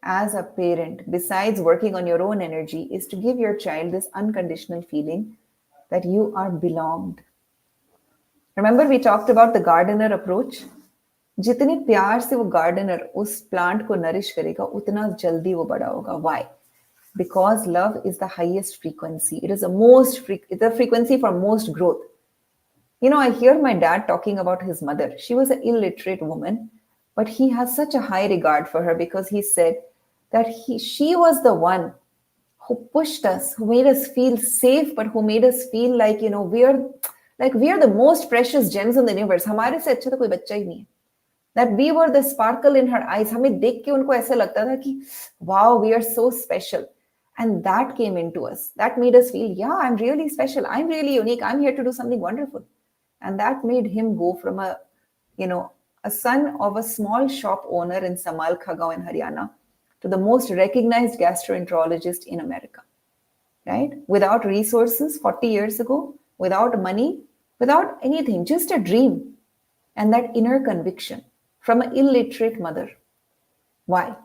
as a parent, besides working on your own energy, is to give your child this unconditional feeling that you are belonged. Remember we talked about the gardener approach? जितने प्यार से वो gardener उस plant को nourish करेगा उतना जल्दी वो बड़ा होगा. Why? Because love is the highest frequency. It is the frequency for most growth. You know, I hear my dad talking about his mother. She was an illiterate woman, but he has such a high regard for her because he said that she was the one who pushed us, who made us feel safe, but who made us feel like, you know, we are the most precious gems in the universe. हमारे से अच्छा तो कोई बच्चा ही नहीं है. That we were the sparkle in her eyes. हमें देख के उनको ऐसा लगता था कि wow, we are so special. And that came into us. That made us feel, yeah, I'm really special. I'm really unique. I'm here to do something wonderful. And that made him go from a son of a small shop owner in Samal Khagaon in Haryana to the most recognized gastroenterologist in America, right? Without resources 40 years ago, without money, without anything, just a dream and that inner conviction from an illiterate mother. Why?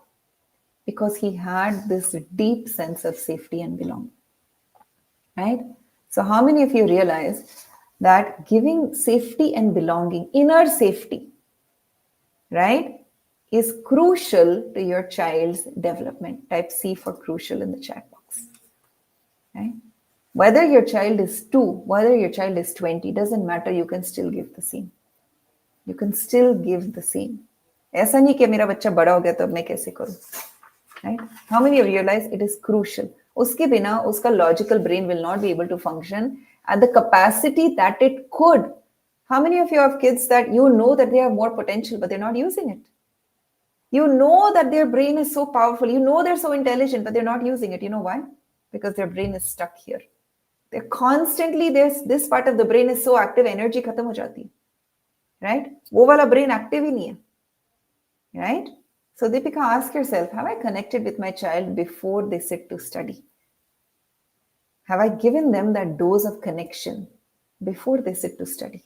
Because he had this deep sense of safety and belonging, right? So how many of you realize that giving safety and belonging, inner safety, right, is crucial to your child's development? Type C for crucial in the chat box, right? Whether your child is 2, whether your child is 20, doesn't matter, you can still give the same. You can still give the same. ऐसा नहीं कि मेरा बच्चा बड़ा हो गया तो अब मैं कैसे करूं, right? How many of you realize it is crucial? उसके बिना उसका logical brain will not be able to function at the capacity that it could. How many of you have kids that you know that they have more potential, but they're not using it? You know that their brain is so powerful. You know they're so intelligent, but they're not using it. You know why? Because their brain is stuck here. They're constantly, this part of the brain is so active, energy khatam ho jati hai. Right? वो वाला brain active ही नहीं है. Right? So Deepika, ask yourself, have I connected with my child before they sit to study? Have I given them that dose of connection before they sit to study?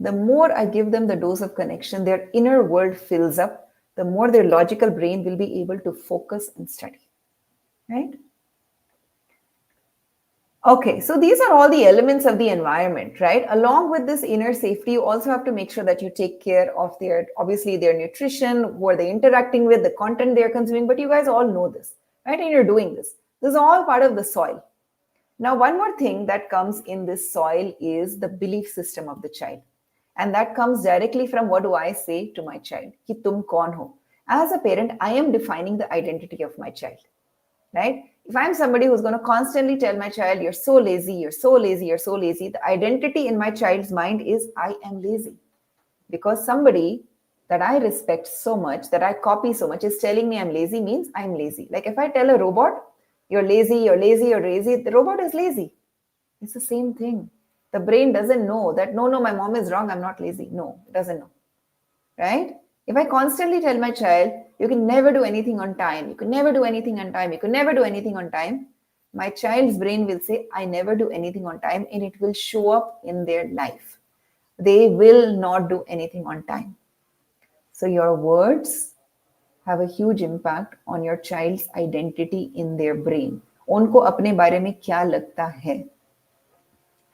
The more I give them the dose of connection, their inner world fills up, the more their logical brain will be able to focus and study, right? Okay, so these are all the elements of the environment, right? Along with this inner safety, you also have to make sure that you take care of obviously their nutrition, who are they interacting with, the content they're consuming, but you guys all know this, right? And you're doing this. This is all part of the soil. Now, one more thing that comes in this soil is the belief system of the child. And that comes directly from what do I say to my child? Ki tum kaun ho? As a parent, I am defining the identity of my child, right? If I'm somebody who's going to constantly tell my child, you're so lazy, you're so lazy, you're so lazy, the identity in my child's mind is I am lazy. Because somebody that I respect so much, that I copy so much, is telling me I'm lazy means I'm lazy. Like if I tell a robot, you're lazy, you're lazy, you're lazy, the robot is lazy. It's the same thing. The brain doesn't know that, no, my mom is wrong, I'm not lazy. No, it doesn't know, right? If I constantly tell my child, you can never do anything on time, you can never do anything on time, you can never do anything on time, my child's brain will say, I never do anything on time, and it will show up in their life. They will not do anything on time. So your words have a huge impact on your child's identity in their brain. उनको अपने बारे में क्या लगता है,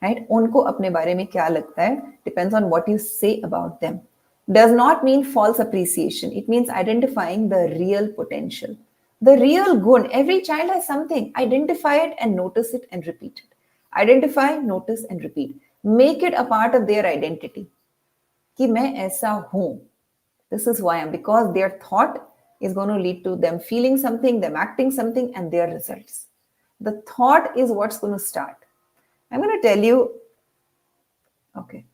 right? उनको अपने बारे में क्या लगता है depends on what you say about them. does not mean false appreciation. It means identifying the real potential, the real gun. Every child has something. Identify it and notice it and repeat it. Identify, notice, and repeat. Make it a part of their identity. कि मैं ऐसा हूं. This is who I am, because their thought is going to lead to them feeling something, them acting something, and their results. The thought is what's going to start. I'm going to tell you, okay,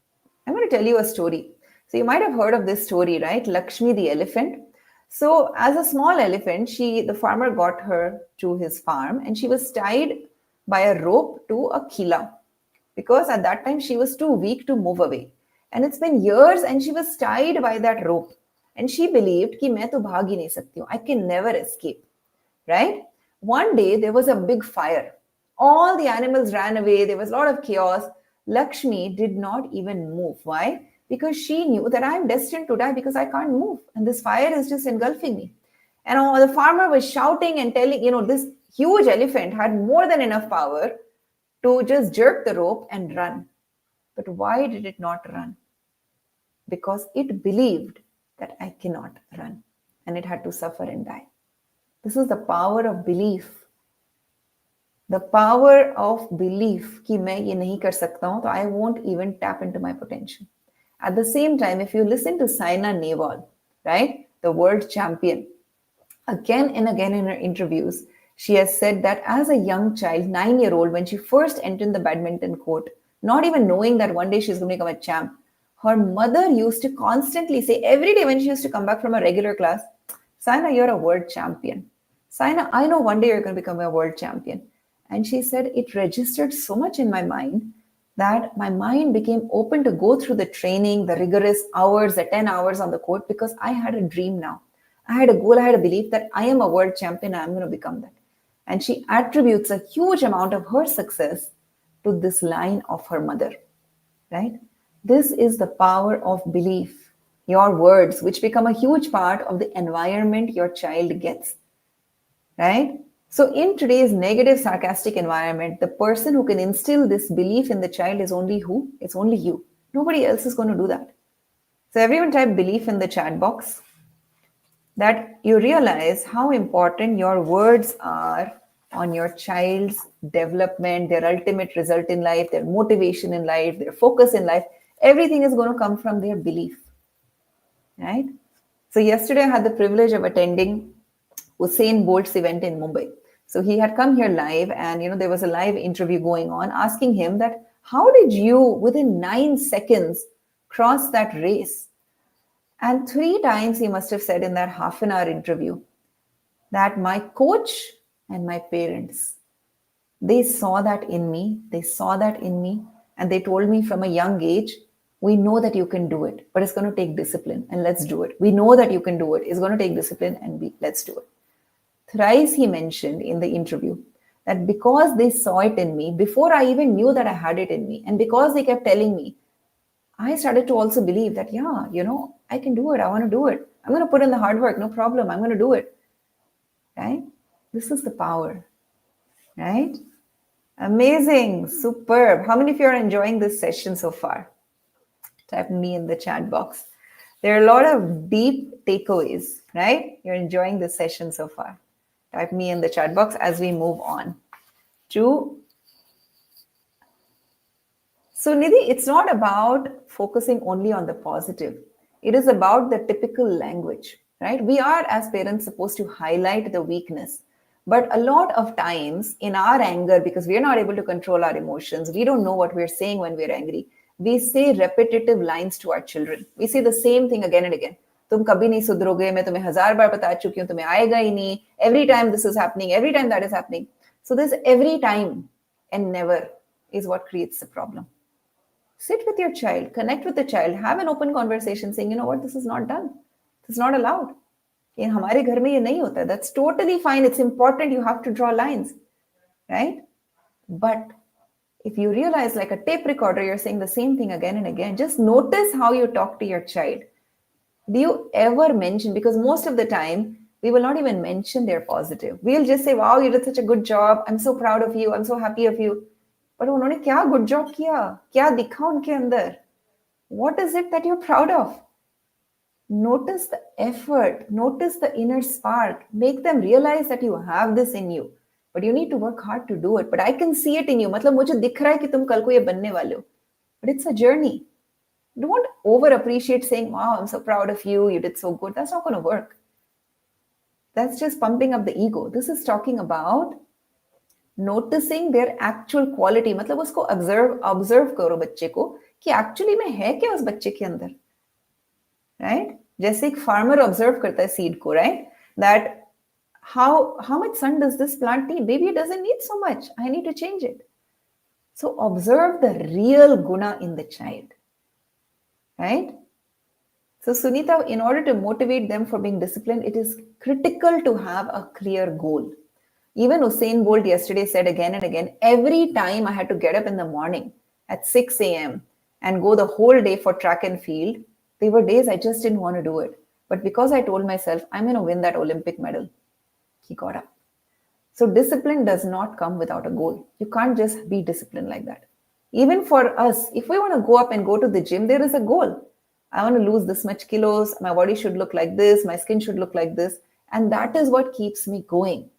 I'm going to tell you a story. So you might have heard of this story, right? Lakshmi the elephant. So as a small elephant, the farmer got her to his farm and she was tied by a rope to a khila because at that time she was too weak to move away. And it's been years and she was tied by that rope. And she believed कि मैं तो भाग ही नहीं सकती हूँ. I can never escape, right? One day there was a big fire. All the animals ran away. There was a lot of chaos. Lakshmi did not even move. Why? Because she knew that I'm destined to die because I can't move. And this fire is just engulfing me. And the farmer was shouting and telling, this huge elephant had more than enough power to just jerk the rope and run. But why did it not run? Because it believed that I cannot run. And it had to suffer and die. This is the power of belief. The power of belief कि मैं ये नहीं कर सकता हूँ, तो I won't even tap into my potential. At the same time, if you listen to Saina Nehwal, right, the world champion, again and again in her interviews, she has said that as a young child, 9-year-old, when she first entered the badminton court, not even knowing that one day she's going to become a champ, her mother used to constantly say, every day when she used to come back from a regular class, Saina, you're a world champion. Saina, I know one day you're going to become a world champion. And she said, it registered so much in my mind that my mind became open to go through the training, the rigorous hours, the 10 hours on the court, because I had a dream now. I had a goal, I had a belief that I am a world champion, I'm going to become that. And she attributes a huge amount of her success to this line of her mother, right? This is the power of belief, your words, which become a huge part of the environment your child gets, right? So in today's negative, sarcastic environment, the person who can instill this belief in the child is only who? It's only you. Nobody else is going to do that. So everyone type belief in the chat box, that you realize how important your words are on your child's development, their ultimate result in life, their motivation in life, their focus in life. Everything is going to come from their belief, right? So yesterday I had the privilege of attending Usain Bolt's event in Mumbai. So he had come here live and, there was a live interview going on asking him that, how did you within 9 seconds cross that race? And 3 times he must have said in that half an hour interview that my coach and my parents, they saw that in me. They saw that in me. And they told me from a young age, we know that you can do it, but it's going to take discipline and let's do it. We know that you can do it. It's going to take discipline and let's do it. Thrice he mentioned in the interview that because they saw it in me, before I even knew that I had it in me, and because they kept telling me, I started to also believe that, I can do it. I want to do it. I'm going to put in the hard work. No problem. I'm going to do it. Right? This is the power. Right? Amazing. Superb. How many of you are enjoying this session so far? Type me in the chat box. There are a lot of deep takeaways, right? You're enjoying this session so far. Type me in the chat box as we move on to. So Nidhi, it's not about focusing only on the positive. It is about the typical language, right? We are as parents supposed to highlight the weakness. But a lot of times in our anger, because we are not able to control our emotions, we don't know what we're saying when we're angry. We say repetitive lines to our children. We say the same thing again and again. तुम कभी नहीं सुधरोगे, मैं तुम्हें 1000 बार बता चुकी हूँ, तुम्हें आएगा ही नहीं. Every time this is happening, every time that is happening. So this every time and never is what creates the problem. Sit with your child, connect with the child, have an open conversation saying, you know what, this is not done. This is not allowed. In हमारे घर में ये नहीं होता. That's totally fine. It's important. You have to draw lines, right? But if you realize like a tape recorder, you're saying the same thing again and again, just notice how you talk to your child. Do you ever mention, because most of the time, we will not even mention their positive. We'll just say, wow, you did such a good job. I'm so proud of you. I'm so happy of you. But उन्होंने क्या good job किया? क्या दिखा उनके अंदर? What is it that you're proud of? Notice the effort, notice the inner spark, make them realize that you have this in you, but you need to work hard to do it. But I can see it in you. मतलब मुझे दिख रहा है कि तुम कल को ये बनने वाले हो. But it's a journey. Don't over appreciate saying, wow, I'm so proud of you, you did so good. That's not going to work. That's just pumping up the ego. This is talking about noticing their actual quality. मतलब उसको observe करो बच्चे को कि actually में है क्या उस बच्चे के अंदर. Right? जैसे एक farmer observe करता है seed को, right? That how much sun does this plant need? Maybe it doesn't need so much. I need to change it. So observe the real guna in the child. Right? So Sunita, in order to motivate them for being disciplined, it is critical to have a clear goal. Even Usain Bolt yesterday said again and again, every time I had to get up in the morning at 6 a.m. and go the whole day for track and field, there were days I just didn't want to do it. But because I told myself, I'm going to win that Olympic medal, he got up. So discipline does not come without a goal. You can't just be disciplined like that. Even for us, if we want to go up and go to the gym, there is a goal. I want to lose this much kilos. My body should look like this. My skin should look like this. And that is what keeps me going.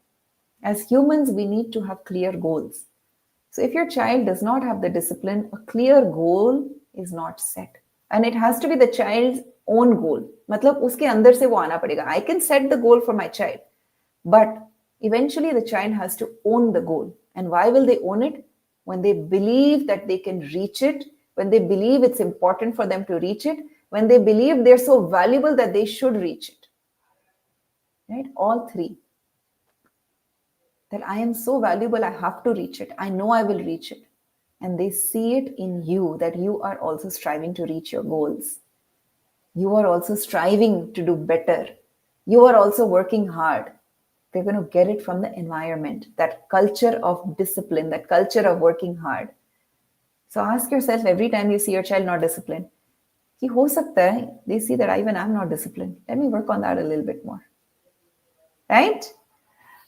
As humans, we need to have clear goals. So if your child does not have the discipline, a clear goal is not set. And it has to be the child's own goal. मतलब उसके अंदर से वो आना पड़ेगा. I can set the goal for my child. But eventually the child has to own the goal. And why will they own it? When they believe that they can reach it, when they believe it's important for them to reach it, when they believe they're so valuable that they should reach it. Right? All three. That I am so valuable, I have to reach it. I know I will reach it. And they see it in you that you are also striving to reach your goals. You are also striving to do better. You are also working hard. They're going to get it from the environment, that culture of discipline, that culture of working hard. So ask yourself every time you see your child not disciplined, कि हो सकता है they see that even I'm not disciplined. Let me work on that a little bit more. Right?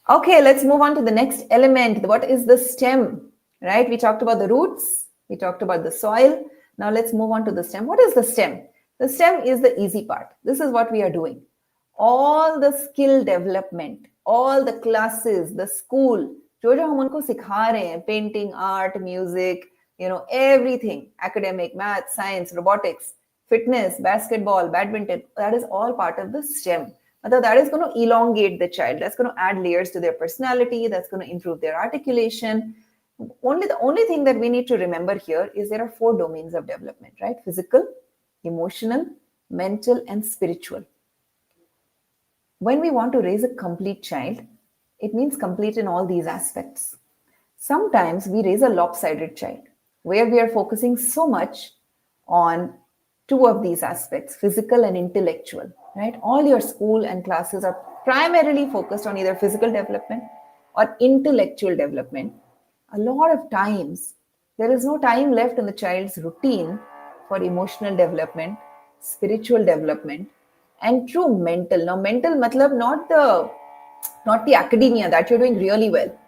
Okay, let's move on to the next element. What is the stem? Right? We talked about the roots. We talked about the soil. Now let's move on to the stem. What is the stem? The stem is the easy part. This is what we are doing. All the skill development, all the classes, the school, जो हम उनको सिखा रहे हैं, painting, art, music, everything, academic, math, science, robotics, fitness, basketball, badminton, that is all part of the STEM. That is going to elongate the child. That's going to add layers to their personality. That's going to improve their articulation. The only thing that we need to remember here is there are 4 domains of development, right? Physical, emotional, mental, and spiritual. When we want to raise a complete child, it means complete in all these aspects. Sometimes we raise a lopsided child where we are focusing so much on 2 of these aspects, physical and intellectual, right? All your school and classes are primarily focused on either physical development or intellectual development. A lot of times, there is no time left in the child's routine for emotional development, spiritual development, and true mental. Now, mental matlab not the academia that you're doing really well.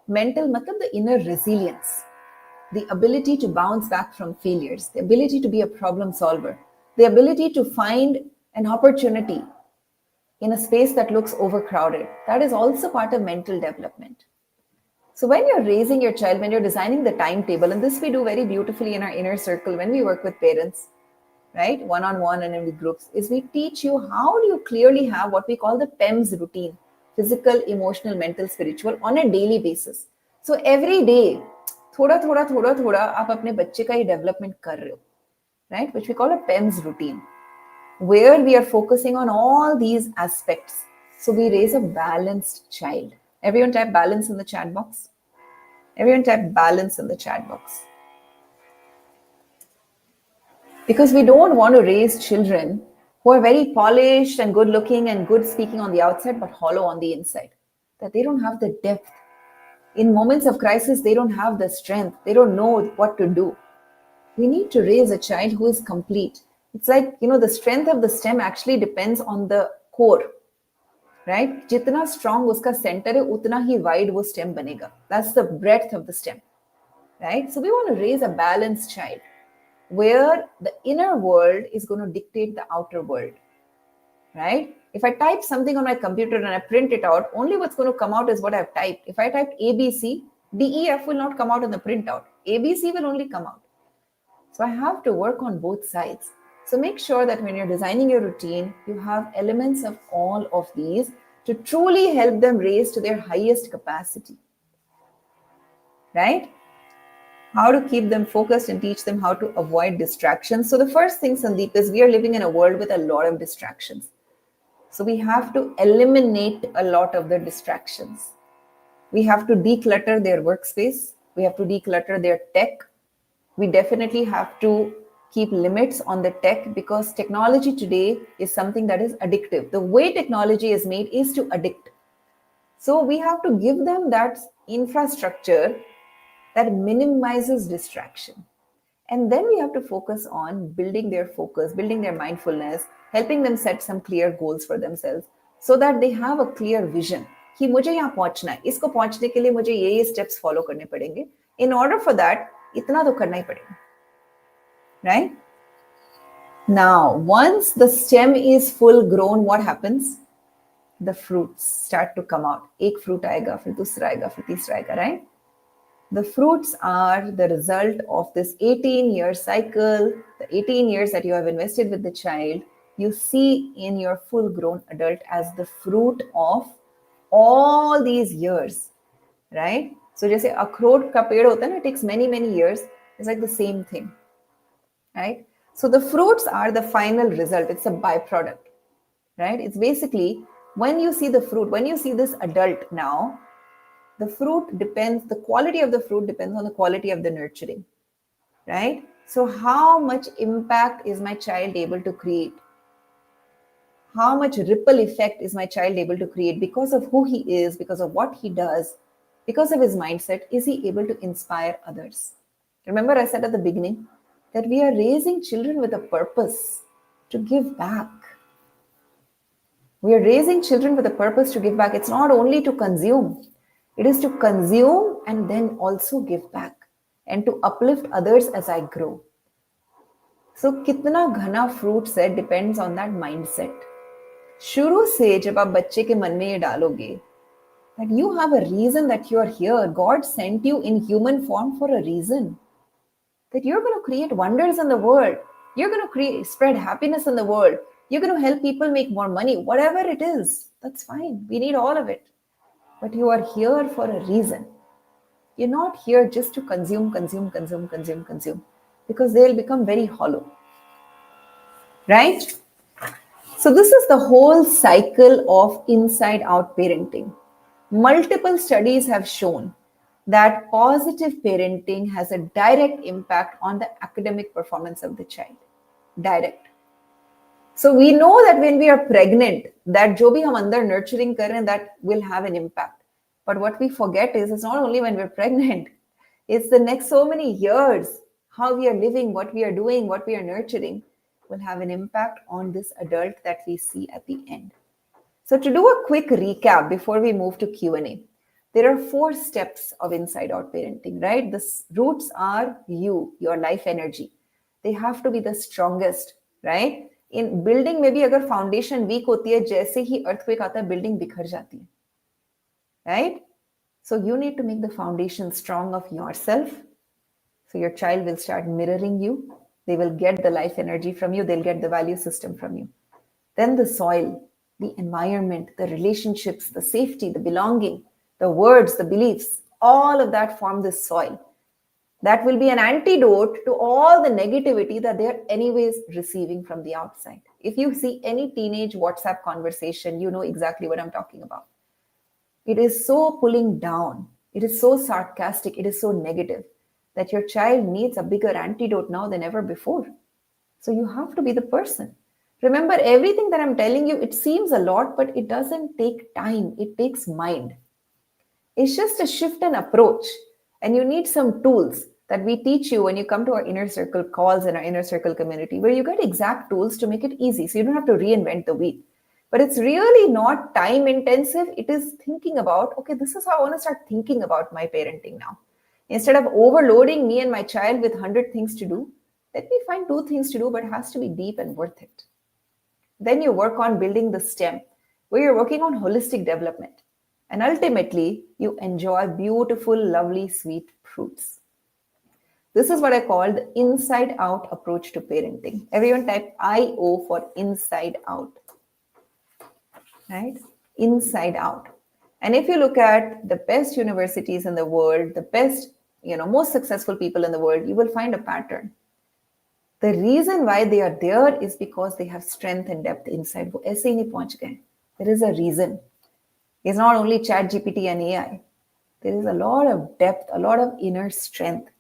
Mental matlab the inner resilience, the ability to bounce back from failures, the ability to be a problem solver, the ability to find an opportunity in a space that looks overcrowded. That is also part of mental development. So when you're raising your child, when you're designing the timetable, and this we do very beautifully in our inner circle when we work with parents, right, one-on-one and in with groups, is we teach you how do you clearly have what we call the PEMS routine, physical, emotional, mental, spiritual, on a daily basis. So every day, थोड़ा आप अपने बच्चे का ये development कर रहे हो, right, which we call a PEMS routine, where we are focusing on all these aspects. So we raise a balanced child. Everyone type balance in the chat box. Everyone type balance in the chat box. Because we don't want to raise children who are very polished and good looking and good speaking on the outside, but hollow on the inside. That they don't have the depth. In moments of crisis, they don't have the strength. They don't know what to do. We need to raise a child who is complete. It's like, the strength of the stem actually depends on the core. Right? Jitna strong uska center hai, utna hi wide wo stem banega. That's the breadth of the stem. Right? So we want to raise a balanced child where the inner world is going to dictate the outer world. right? If I type something on my computer and I print it out, only what's going to come out is what I've typed. If I typed ABC, DEF will not come out in the printout. ABC will only come out. So I have to work on both sides. So make sure that when you're designing your routine, you have elements of all of these to truly help them raise to their highest capacity, right? How to keep them focused and teach them how to avoid distractions. So the first thing, Sandeep, is we are living in a world with a lot of distractions. So we have to eliminate a lot of the distractions. We have to declutter their workspace. We have to declutter their tech. We definitely have to keep limits on the tech, because technology today is something that is addictive. The way technology is made is to addict. So we have to give them that infrastructure that minimizes distraction. And then we have to focus on building their focus, building their mindfulness, helping them set some clear goals for themselves so that they have a clear vision कि मुझे यहाँ पहुंचना है, इसको पहुंचने के लिए मुझे ये steps follow करने पड़ेंगे. In order for that, इतना तो करना ही पड़ेगा, right? Now, once the stem is full grown, what happens? The fruits start to come out. एक fruit आएगा, फिर दूसरा आएगा, फिर तीसरा आएगा, right? The fruits are the result of this 18-year cycle, the 18 years that you have invested with the child. You see in your full-grown adult as the fruit of all these years, right? So जैसे अखरोट का पेड़ होता है ना, it takes many, many years. It's like the same thing, right? So the fruits are the final result. It's a byproduct, right? It's basically when you see the fruit, when you see this adult now, the fruit depends, the quality of the fruit depends on the quality of the nurturing, right? So how much impact is my child able to create? How much ripple effect is my child able to create because of who he is, because of what he does, because of his mindset? Is he able to inspire others? Remember, I said at the beginning that we are raising children with a purpose to give back. We are raising children with a purpose to give back. It's not only to consume. It is to consume and then also give back and to uplift others as I grow. So कितना घना fruits है depends on that mindset. शुरू से जब आप बच्चे के मन में ये डालोगे that you have a reason that you are here. God sent you in human form for a reason. That you're going to create wonders in the world. You're going to spread happiness in the world. You're going to help people make more money. Whatever it is, that's fine. We need all of it. But you are here for a reason. You're not here just to consume, because they'll become very hollow. Right? So this is the whole cycle of inside-out parenting. Multiple studies have shown that positive parenting has a direct impact on the academic performance of the child. Direct. So we know that when we are pregnant, that jo bhi hum andar nurturing kar rahe hain, that will have an impact. But what we forget is it's not only when we're pregnant, it's the next so many years, how we are living, what we are doing, what we are nurturing will have an impact on this adult that we see at the end. So to do a quick recap before we move to Q&A, there are 4 steps of inside-out parenting, right? The roots are you, your life energy. They have to be the strongest, right? In building में भी अगर foundation weak होती है, जैसे ही earthquake आता है, building बिखर जाती है, right? So you need to make the foundation strong of yourself. So your child will start mirroring you. They will get the life energy from you. They'll get the value system from you. Then the soil, the environment, the relationships, the safety, the belonging, the words, the beliefs, all of that form this soil. That will be an antidote to all the negativity that they're anyways receiving from the outside. If you see any teenage WhatsApp conversation, you know exactly what I'm talking about. It is so pulling down. It is so sarcastic. It is so negative that your child needs a bigger antidote now than ever before. So you have to be the person. Remember, everything that I'm telling you, it seems a lot, but it doesn't take time. It takes mind. It's just a shift in approach. And you need some tools that we teach you when you come to our inner circle calls in our inner circle community, where you get exact tools to make it easy. So you don't have to reinvent the wheel. But it's really not time intensive. It is thinking about, okay, this is how I want to start thinking about my parenting now. Instead of overloading me and my child with 100 things to do, let me find 2 things to do, but it has to be deep and worth it. Then you work on building the stem, where you're working on holistic development. And ultimately, you enjoy beautiful, lovely, sweet fruits. This is what I call the inside out approach to parenting. Everyone type IO for inside out, right? Inside out. And if you look at the best universities in the world, the best, most successful people in the world, you will find a pattern. The reason why they are there is because they have strength and depth inside. वो ऐसे ही नहीं पहुंच गए. There is a reason. It's not only chat GPT and AI. There is a lot of depth, a lot of inner strength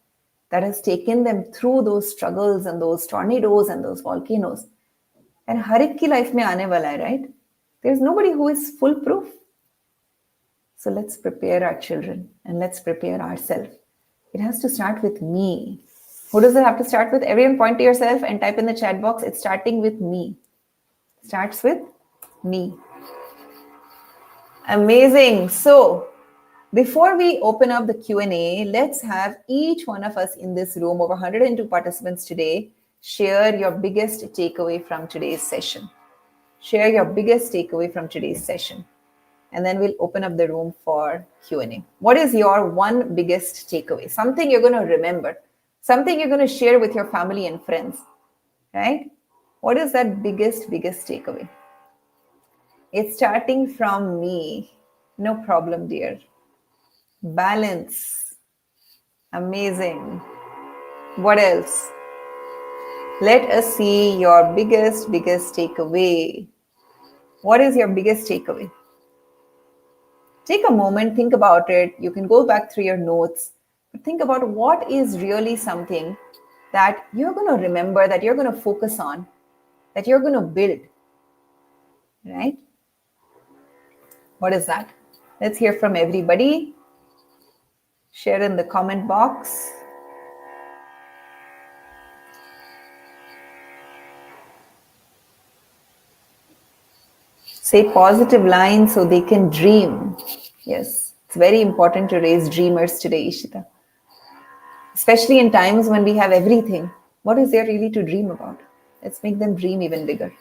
that has taken them through those struggles and those tornadoes and those volcanoes. And हर एक की life में आने वाला है, right? There's nobody who is foolproof. So let's prepare our children and let's prepare ourselves. It has to start with me. Who does it have to start with? Everyone point to yourself and type in the chat box. It's starting with me. Starts with me. Amazing. So before we open up the Q&A, let's have each one of us in this room, over 102 participants today, share your biggest takeaway from today's session. Share your biggest takeaway from today's session. And then we'll open up the room for Q&A. What is your one biggest takeaway? Something you're going to remember. Something you're going to share with your family and friends, right? What is that biggest takeaway? It's starting from me. No problem, dear. Balance. Amazing. What else? Let us see your biggest takeaway. What is your biggest takeaway? Take a moment, think about it. You can go back through your notes, but think about what is really something that you're going to remember, that you're going to focus on, that you're going to build, right? What is that? Let's hear from everybody. Share in the comment box. Say positive lines so they can dream. Yes, it's very important to raise dreamers today, Ishita. Especially in times when we have everything. What is there really to dream about? Let's make them dream even bigger.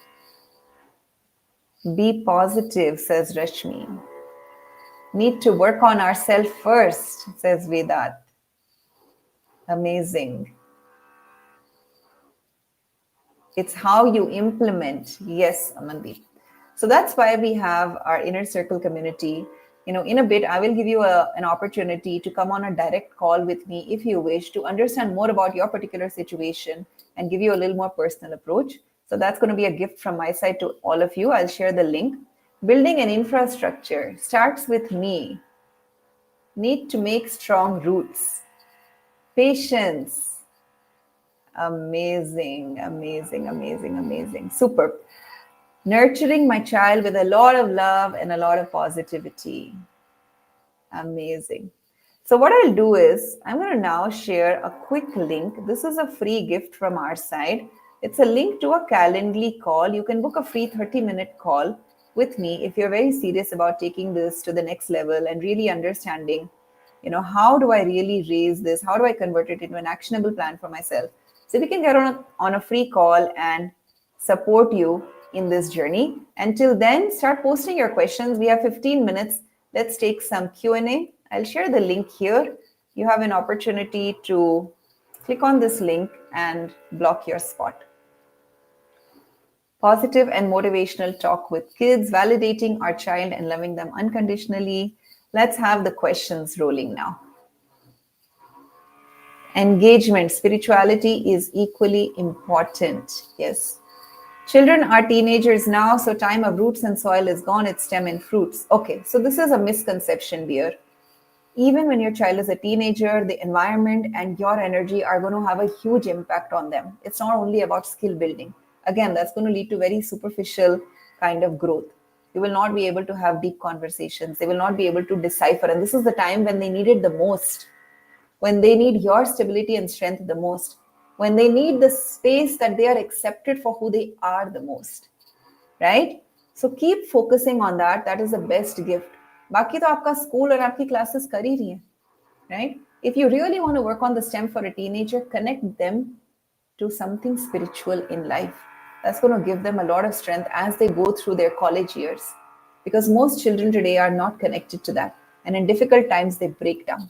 Be positive, says Rashmi. Need to work on ourselves first, says Vedat. Amazing. It's how you implement. Yes, Amandeep. So that's why we have our inner circle community. In a bit, I will give you an opportunity to come on a direct call with me if you wish to understand more about your particular situation and give you a little more personal approach. So that's going to be a gift from my side to all of you. I'll share the link. Building an infrastructure starts with me. Need to make strong roots. Patience. Amazing, amazing, amazing, amazing. Superb. Nurturing my child with a lot of love and a lot of positivity. Amazing. So what I'll do is I'm going to now share a quick link. This is a free gift from our side. It's a link to a Calendly call. You can book a free 30-minute call with me if you're very serious about taking this to the next level and really understanding, how do I really raise this? How do I convert it into an actionable plan for myself? So we can get on a free call and support you in this journey. Until then, start posting your questions. We have 15 minutes. Let's take some Q&A. I'll share the link here. You have an opportunity to click on this link and block your spot. Positive and motivational talk with kids, validating our child and loving them unconditionally. Let's have the questions rolling now. Engagement, spirituality is equally important. Yes. Children are teenagers now, so time of roots and soil is gone, it's stem and fruits. Okay, so this is a misconception, dear. Even when your child is a teenager, the environment and your energy are going to have a huge impact on them. It's not only about skill building. Again, that's going to lead to very superficial kind of growth. You will not be able to have deep conversations. They will not be able to decipher. And this is the time when they need it the most, when they need your stability and strength the most, when they need the space that they are accepted for who they are the most, right? So keep focusing on that. That is the best gift. बाकी तो आपका school और आपकी classes कर ही रही हैं, right? If you really want to work on the STEM for a teenager, connect them to something spiritual in life. That's going to give them a lot of strength as they go through their college years. Because most children today are not connected to that. And in difficult times, they break down.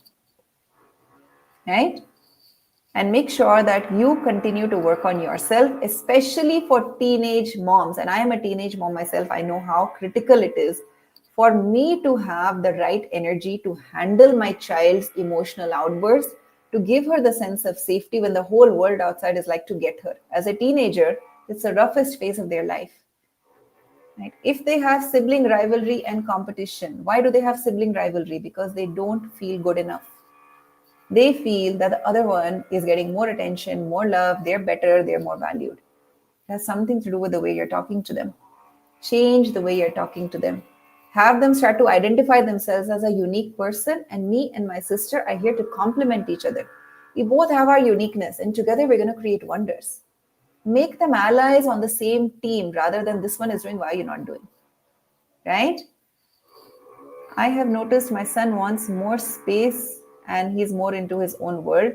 Right? And make sure that you continue to work on yourself, especially for teenage moms. And I am a teenage mom myself. I know how critical it is for me to have the right energy to handle my child's emotional outbursts, to give her the sense of safety when the whole world outside is like to get her. As a teenager, it's the roughest phase of their life. Right? If they have sibling rivalry and competition, why do they have sibling rivalry? Because they don't feel good enough. They feel that the other one is getting more attention, more love, they're better, they're more valued. It has something to do with the way you're talking to them. Change the way you're talking to them. Have them start to identify themselves as a unique person, and me and my sister are here to complement each other. We both have our uniqueness, and together we're going to create wonders. Make them allies on the same team rather than this one is doing, why you're not doing. Right? I have noticed my son wants more space and he's more into his own world.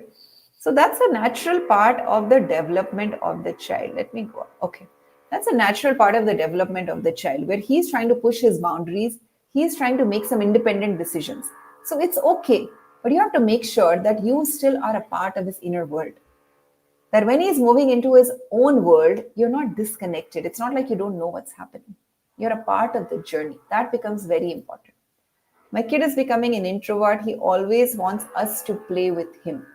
So that's a natural part of the development of the child. Let me go. Okay. That's a natural part of the development of the child where he's trying to push his boundaries. He's trying to make some independent decisions. So it's okay. But you have to make sure that you still are a part of his inner world. That when he's moving into his own world, you're not disconnected. It's not like you don't know what's happening. You're a part of the journey. That becomes very important. My kid is becoming an introvert. He always wants us to play with him.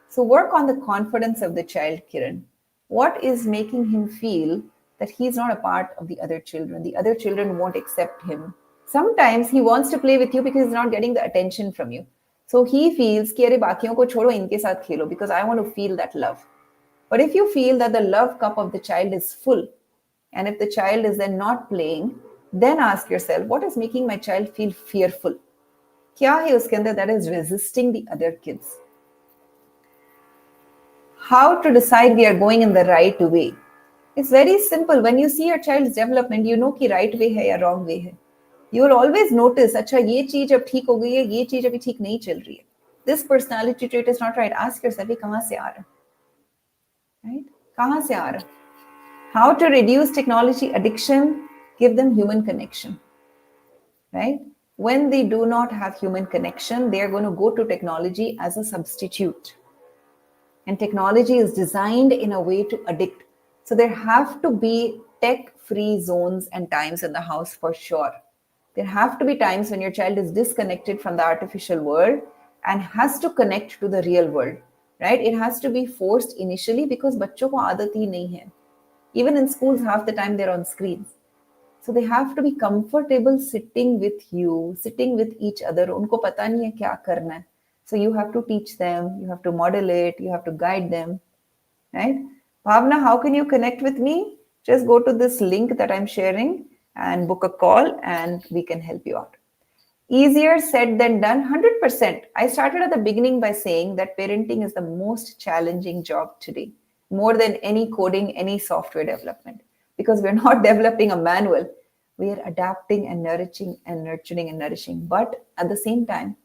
So work on the confidence of the child, Kiran. What is making him feel that he's not a part of the other children? The other children won't accept him. Sometimes he wants to play with you because he's not getting the attention from you. So he feels कि अरे बाकियों को छोड़ो इनके साथ खेलो because I want to feel that love. But if you feel that the love cup of the child is full, and if the child is then not playing, then ask yourself, what is making my child feel fearful? क्या है उसके अंदर that is resisting the other kids? How to decide we are going in the right way? It's very simple. When you see your child's development, you know कि right way है या wrong way है. You will always notice, अच्छा ये चीज अब ठीक हो गई है, ये चीज अभी ठीक नहीं चल रही है. This personality trait is not right. Ask yourself, ये कहाँ से आ रहा? Right? कहाँ से आ रहा? How to reduce technology addiction? Give them human connection. Right? When they do not have human connection, they are going to go to technology as a substitute. And technology is designed in a way to addict. So there have to be tech-free zones and times in the house for sure. There have to be times when your child is disconnected from the artificial world and has to connect to the real world. Right? It has to be forced initially because बच्चों को आदत ही नहीं है. Even in schools, half the time they're on screens. So they have to be comfortable sitting with you, sitting with each other. उनको पता नहीं है क्या करना है. So you have to teach them, you have to model it, you have to guide them, right? Bhavna, how can you connect with me? Just go to this link that I'm sharing and book a call and we can help you out. Easier said than done, 100%. I started at the beginning by saying that parenting is the most challenging job today, more than any coding, any software development, because we're not developing a manual. We are adapting and nurturing and nurturing and nourishing. But at the same time,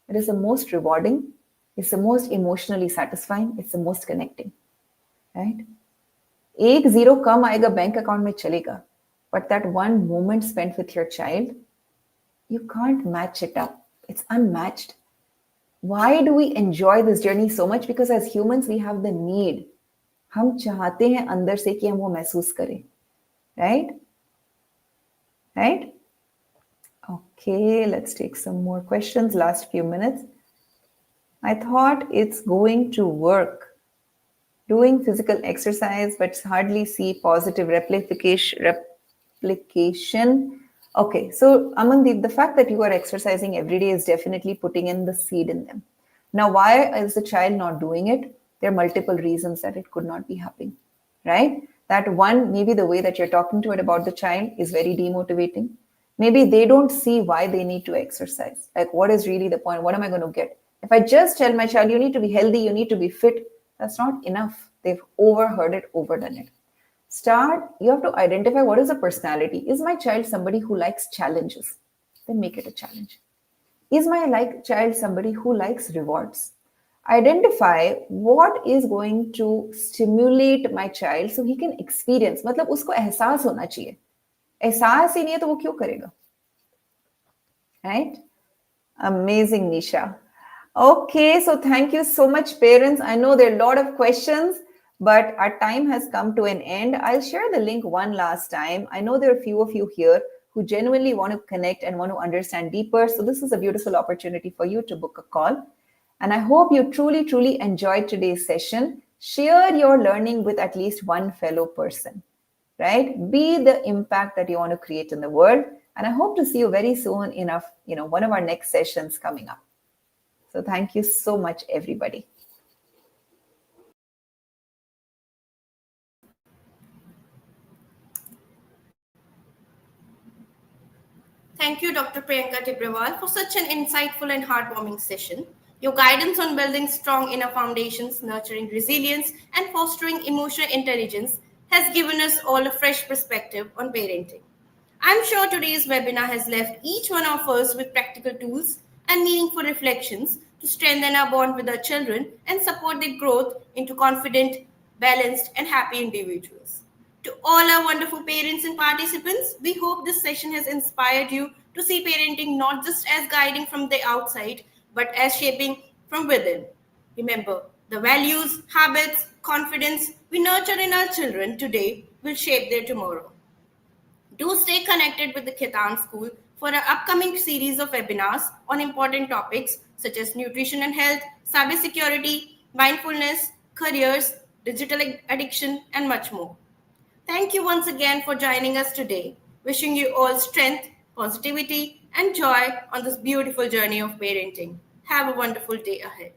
it is the most rewarding, it's the most emotionally satisfying, it's the most connecting, right? एक zero कम आएगा bank account में चलेगा, but that one moment spent with your child, you can't match it up. It's unmatched. Why do we enjoy this journey so much? Because as humans, we have the need. हम चाहते हैं अंदर से कि हम वो महसूस करें, right? Right? Okay, let's take some more questions. Last few minutes. I thought it's going to work. Doing physical exercise, but hardly see positive replication. Okay, so Amandeep, the fact that you are exercising every day is definitely putting in the seed in them. Now, why is the child not doing it? There are multiple reasons that it could not be happening, right? That one, maybe the way that you're talking to it about the child is very demotivating. Maybe they don't see why they need to exercise. Like, what is really the point? What am I going to get? If I just tell my child, you need to be healthy, you need to be fit, that's not enough. They've overheard it, overdone it. You have to identify what is the personality. Is my child somebody who likes challenges? Then make it a challenge. Is my child somebody who likes rewards? Identify what is going to stimulate my child so he can experience. मतलब उसको एहसास होना चाहिए. एहसास ही नहीं है तो वो क्यों करेगा? Right? Amazing, Nisha. Okay, so thank you so much, parents. I know there are a lot of questions, but our time has come to an end. I'll share the link one last time. I know there are a few of you here who genuinely want to connect and want to understand deeper. So this is a beautiful opportunity for you to book a call. And I hope you truly, truly enjoyed today's session. Share your learning with at least one fellow person, right? Be the impact that you want to create in the world. And I hope to see you very soon in one of our next sessions coming up. So thank you so much, everybody. Thank you, Dr. Priyanka Tibrewal, for such an insightful and heartwarming session. Your guidance on building strong inner foundations, nurturing resilience, and fostering emotional intelligence has given us all a fresh perspective on parenting. I'm sure today's webinar has left each one of us with practical tools and meaningful reflections to strengthen our bond with our children and support their growth into confident, balanced, and happy individuals. To all our wonderful parents and participants, we hope this session has inspired you to see parenting not just as guiding from the outside, but as shaping from within. Remember, the values, habits, confidence we nurture in our children today will shape their tomorrow. Do stay connected with the Khitan School for our upcoming series of webinars on important topics such as nutrition and health, cybersecurity, mindfulness, careers, digital addiction, and much more. Thank you once again for joining us today. Wishing you all strength, positivity, and joy on this beautiful journey of parenting. Have a wonderful day ahead.